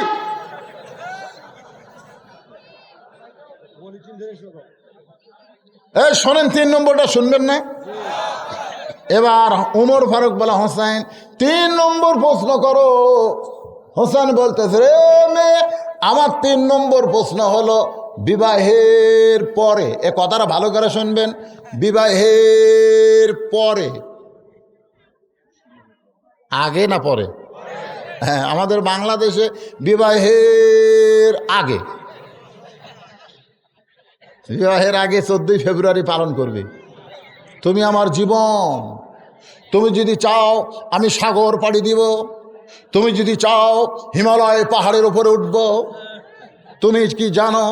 এই শোনেন, 3 নম্বরটা শুনবেন না? এবার ওমর ফারুক বলা, হোসেন 3 নম্বর প্রশ্ন করো। হোসেন বলতেছে, রে মেয়ে, আমার 3 নম্বর প্রশ্ন হলো বিবাহের পরে, এ কথাটা ভালো করে শুনবেন, বিবাহের পরে, আগে না পরে? হ্যাঁ, আমাদের বাংলাদেশে বিবাহের আগে, বিবাহের আগে 14ই ফেব্রুয়ারি পালন করবে। তুমি আমার জীবন, তুমি যদি চাও আমি সাগর পাড়ি দিব, তুমি যদি চাও হিমালয় পাহাড়ের উপরে উঠব। তুমি কি জানো,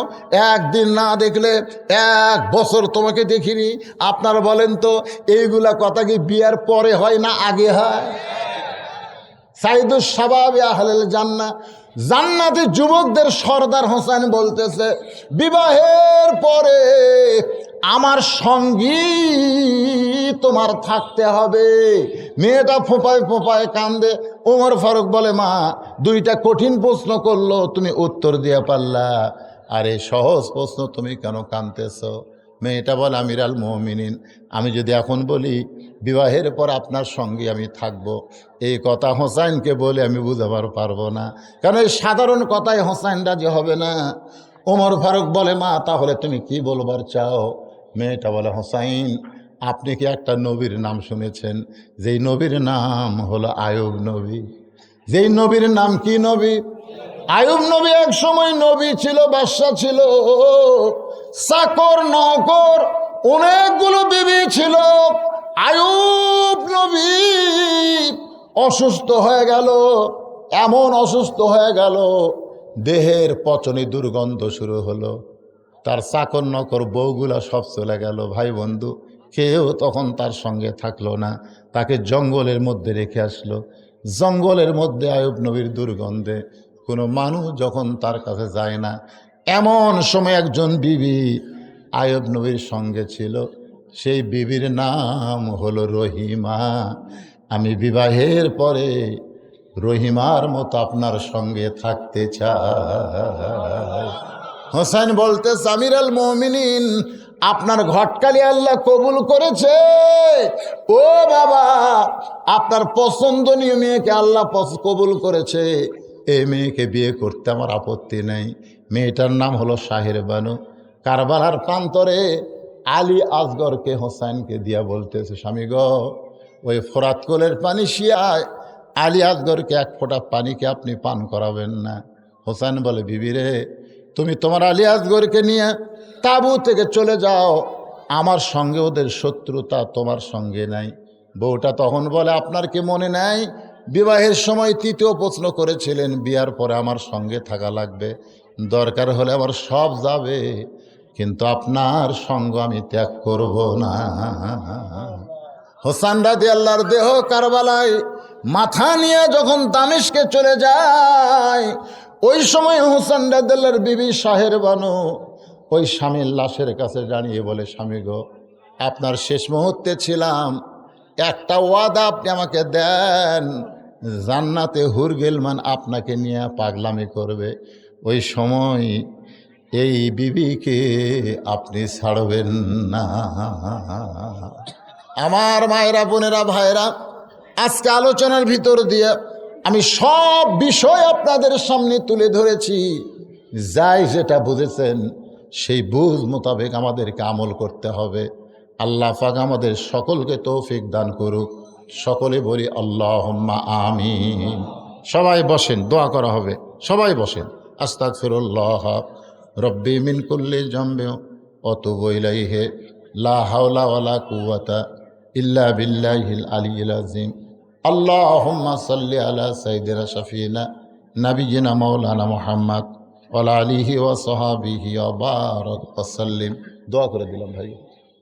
একদিন না দেখলে 1 বছর তোমাকে দেখিনি। আপনারা বলেন তো, এইগুলা কথা কি বিয়ার পরে হয় না আগে হয়? সাইদুস শাবাব আহলেল জান্নাহ, জান্নাতি যুবকদের সর্দার হোসেন বলতেছে, বিবাহের পরে আমার সঙ্গী তোমার থাকতে হবে। মেয়েটা ফোঁপায় ফোঁপায় কান্দে। ওমর ফারুক বলে, মা, 2টা কঠিন প্রশ্ন করলো, তুমি উত্তর দিয়ে পারলা, আরে সহজ প্রশ্ন তুমি কেন কাঁদতেছ? মেয়েটা বলে, আমিরাল মুমিনিন, আমি যদি এখন বলি বিবাহের পর আপনার সঙ্গে আমি থাকব, এই কথা হোসাইনকে বলে আমি বুঝাবার পারবো না, কারণ এই সাধারণ কথায় হোসাইন রাজি হবে না। ওমর ফারুক বলে, মা, তাহলে তুমি কি বলবার চাও? মেয়েটা বলে, হোসাইন, আপনি কি একটা নবীর নাম শুনেছেন? যেই নবীর নাম হলো আয়ুব নবী। যেই নবীর নাম কি নবী? আয়ুব নবী। এক সময় নবী ছিল, বাদশা ছিল, চাকর নকর অনেকগুলো বিবি ছিল। আয়ুব নবী অসুস্থ হয়ে গেল, এমন অসুস্থ হয়ে গেল, দেহের পচনে দুর্গন্ধ শুরু হলো। তার চাকর নকর বউগুলা সব চলে গেল। ভাই বন্ধু, কেউ তখন তার সঙ্গে থাকলো না, তাকে জঙ্গলের মধ্যে রেখে আসলো। জঙ্গলের মধ্যে আয়ুব নবীর দুর্গন্ধে কোনো মানুষ যখন তার কাছে যায় না। এমন সময় একজন বিবি আয়ুব নবীর সঙ্গে ছিল, সেই বিবির নাম হলো রহিমা। আমি বিবাহের পরে রহিমার মতো আপনার সঙ্গে থাকতে চাই। হোসেন বলতে, আমিরাল মুমিনিন, আপনার ঘটকালি আল্লাহ কবুল করেছে। ও বাবা, আপনার পছন্দনীয় মেয়েকে আল্লাহ কবুল করেছে, এই মেয়েকে বিয়ে করতে আমার আপত্তি নেই। মেয়েটার নাম হলো শাহের বানু। কারবালার প্রান্তরে আলী আসগরকে হোসেনকে দিয়া বলতেছে, স্বামী গো, ওই ফোরাত কোলের পানি শিয়ায় আলী আসগরকে 1 ফোঁটা পানিকে আপনি পান করাবেন না? হোসেন বলে, বিবি রে, তুমি তোমার আলী আসগরকে নিয়ে তাঁবু থেকে চলে যাও, আমার সঙ্গে ওদের শত্রুতা তোমার সঙ্গে নাই। বউটা তখন বলে, আপনার কি মনে নাই বিবাহের সময় 3য় প্রশ্ন করেছিলেন, বিয়ার পরে আমার সঙ্গে থাকা লাগবে? দরকার হলে আমার সব যাবে, কিন্তু আপনার সঙ্গ আমি ত্যাগ করব না। হোসেন রাদিয়াল্লাহর দেহ কারবালায় মাথা নিয়ে যখন দামেস্কে চলে যায়, ওই সময় হোসেন রাদিয়াল্লাহর বিবি শাহের বানু ওই স্বামীর লাশের কাছে দাঁড়িয়ে বলে, স্বামী গো, আপনার শেষ মুহূর্তে ছিলাম, একটা ওয়াদা আপনি আমাকে দেন, জান্নাতে হুর গেলমান আপনাকে নিয়ে পাগলামি করবে, ওই সময় এই বিবিকে আপনি ছাড়বেন না। আমার মায়েরা, বোনেরা, ভাইরা, আজকে আলোচনার ভিতর দিয়ে আমি সব বিষয় আপনাদের সামনে তুলে ধরেছি। যাই যেটা বুঝেছেন সেই বুঝ মোতাবেক আমাদেরকে আমল করতে হবে। আল্লাহ পাক আমাদের সকলকে তৌফিক দান করুক। সকলে বলি আল্লাহুম্মা আমিন। সবাই বসেন, দোয়া করা হবে। সবাই বসেন। আস্তাগফিরুল্লাহ রব্বি মিন কুল্লি যামবি ওয়া তুবু ইলাইহি লা হাওলা ওয়ালা কুওয়াতা ইল্লা বিল্লাহিল আলিয়্যিল আযীম। আল্লাহুম্মা সাল্লি আলা সাইয়্যিদিনা শাফিনা নাবিয়িনা মাওলানা মুহাম্মদ ওয়া আলা আলিহি ওয়া সাহবিহি ওয়া বারাক ওয়া সাল্লিম। দোয়া করে দিলাম ভাই।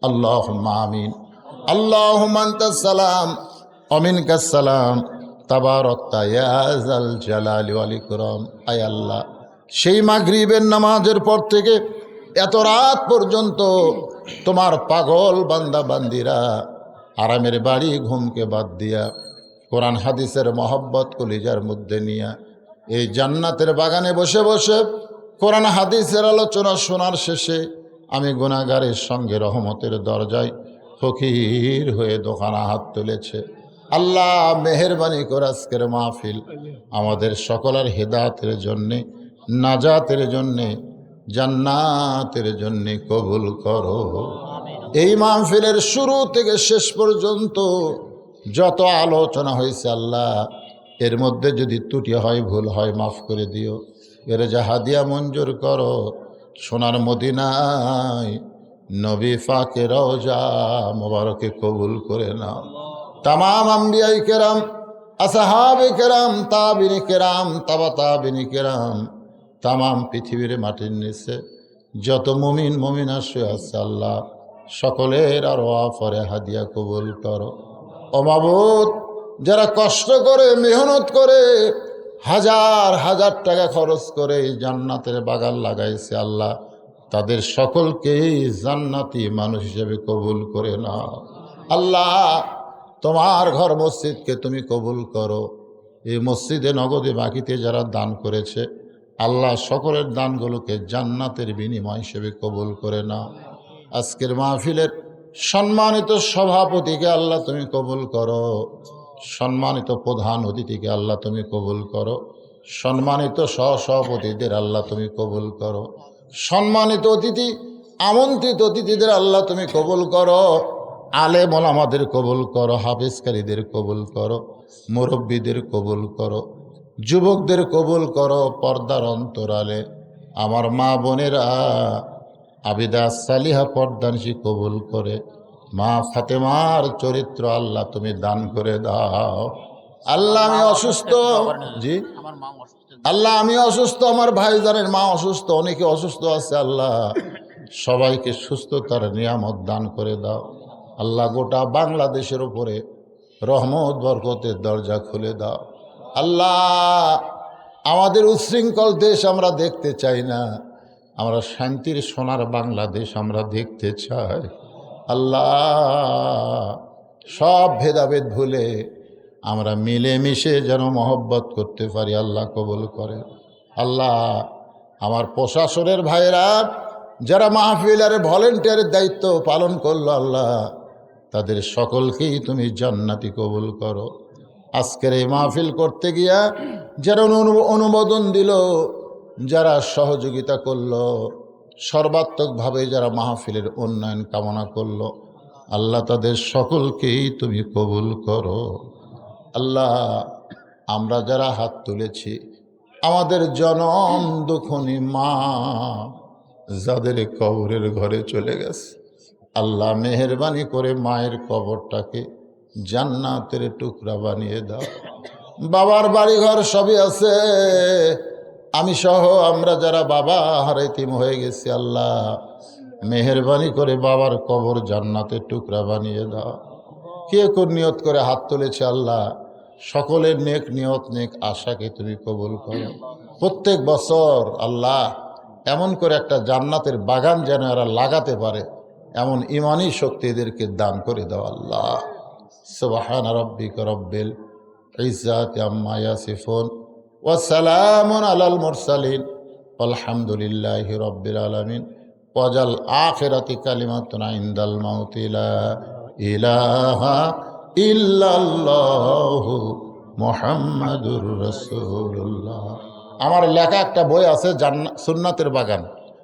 আল্লাহুম্মা আমিন। আল্লাহুম্মা আনতাস সালাম ওয়া মিনকাস সালাম তাবারাকতা ইয়া যাল জালালি ওয়াল ইকরাম। আয় আল্লাহ, সেই মাগরিবের নামাজের পর থেকে এত রাত পর্যন্ত তোমার পাগল বান্দা বান্দিরা আরামের বাড়ি ঘুমকে বাদ দিয়া কোরআন হাদিসের মহব্বত কলিজার মধ্যে নিয়া এই জান্নাতের বাগানে বসে বসে কোরআন হাদিসের আলোচনা শোনার শেষে আমি গুনাহগারের সঙ্গে রহমতের দরজায় ফকির হয়ে দোকানা হাত তুলেছে। আল্লাহ মেহেরবানি করে আজকের মাহফিল আমাদের সকলের হেদায়েতের জন্যে, নাজাতের জন্যে, জান্নাতের জন্যে কবুল করো। এই মাহফিলের শুরু থেকে শেষ পর্যন্ত যত আলোচনা হয়েছে আল্লাহ, এর মধ্যে যদি ত্রুটি হয়, ভুল হয়, মাফ করে দিও। এর যা হাদিয়া মঞ্জুর করো। সোনার মদিনায় নবী পাকে রওজা মোবারকে কবুল করে নাও। তামাম আম্বিয়াই কেরাম, আসহাবে কেরাম, তাবিনী কেরাম, তাবা তাবিনী কেরাম, তামাম পৃথিবীর মাটির নিচে যত মুমিন মুমিনা শুয়ে আছে আল্লাহ, সকলের আর ওয়াফরে হাদিয়া কবুল করো। ও মাবুদ, যারা কষ্ট করে মেহনত করে হাজার হাজার টাকা খরচ করে জান্নাতের বাগান লাগাইছে আল্লাহ, তাদের সকলকেই জান্নাতি মানুষ হিসেবে কবুল করে নাও। আল্লাহ, তোমার ঘর মসজিদকে তুমি কবুল করো। এই মসজিদে নগদে বাকিতে যারা দান করেছে আল্লাহ, সকলের দানগুলোকে জান্নাতের বিনিময় হিসেবে কবুল করে নাও। আজকের মাহফিলের সম্মানিত সভাপতিকে আল্লাহ তুমি কবুল করো। সম্মানিত প্রধান অতিথিকে আল্লাহ তুমি কবুল করো। সম্মানিত সহসভাপতিদের আল্লাহ তুমি কবুল করো। সম্মানিত অতিথি, আমন্ত্রিত অতিথিদের আল্লাহ তুমি কবুল করো। আলেম ওলামাদের কবুল করো, হাফেজকারীদের কবুল করো, মুরব্বীদের কবুল করো, যুবকদের কবুল করো। পর্দার অন্তরালে আমার মা বোনেরা আবিদা সালিহা পর্দানশী কবুল করে। মা ফাতেমার চরিত্র আল্লাহ তুমি দান করে দাও। আল্লাহ আমি অসুস্থ, জি আল্লাহ আমি অসুস্থ, আমার ভাইজানের মা অসুস্থ, অনেকে অসুস্থ আছে আল্লাহ, সবাইকে সুস্থতার নিয়ামত দান করে দাও। আল্লাহ গোটা বাংলাদেশের উপরে রহমত বরকতের দরজা খুলে দাও। আল্লাহ, আমাদের উচ্ছৃঙ্খল দেশ আমরা দেখতে চাই না, আমরা শান্তির সোনার বাংলাদেশ আমরা দেখতে চাই। আল্লাহ, সব ভেদাভেদ ভুলে আমরা মিলেমিশে যেন মহব্বত করতে পারি, আল্লাহ কবুল করে। আল্লাহ, আমার প্রশাসনের ভাইরা যারা মাহফিলের ভলেন্টিয়ারের দায়িত্ব পালন করলো আল্লাহ, তাদের সকলকেই তুমি জান্নাতি কবুল করো। আজকের এই মাহফিল করতে গিয়া যারা অনুমোদন দিল, যারা সহযোগিতা করলো, সর্বাত্মকভাবে যারা মাহফিলের উন্নয়ন কামনা করলো, আল্লাহ তাদের সকলকেই তুমি কবুল করো। আল্লাহ, আমরা যারা হাত তুলেছি, আমাদের জনম দুঃখনী মা যাদের কবরের ঘরে চলে গেছে, আল্লাহ মেহেরবানি করে মায়ের কবরটাকে জান্নাতের টুকরা বানিয়ে দাও। বাবার বাড়িঘর সবই আছে, আমি সহ আমরা যারা বাবা হারাইতিম হয়ে গেছি আল্লাহ মেহেরবানি করে বাবার কবর জান্নাতের টুকরা বানিয়ে দাও। কে কোন নিয়ত করে হাত তুলেছে আল্লাহ সকলের নেক নিয়ত নেক আশাকে তুমি কবুল করো। প্রত্যেক বছর আল্লাহ এমন করে একটা জান্নাতের বাগান যেন এরা লাগাতে পারে এমন ইমানি শক্তি এদেরকে দান করে দাও আল্লাহ। সুবহান রাব্বিকা রব্বিল ইজ্জাতি আম্মা ইয়াসিফুন ওয়া সালামুন আলাল মুরসালিন আলহামদুলিল্লাহি রাব্বিল আলামিন ওয়াজাল আখিরাতি কালিমাতুন ইনদাল মাউতি লা ইলাহা ইল্লাল্লাহু মুহাম্মাদুর রাসূলুল্লাহ। আমার লেখা একটা বই আছে সুন্নাতের বাগান।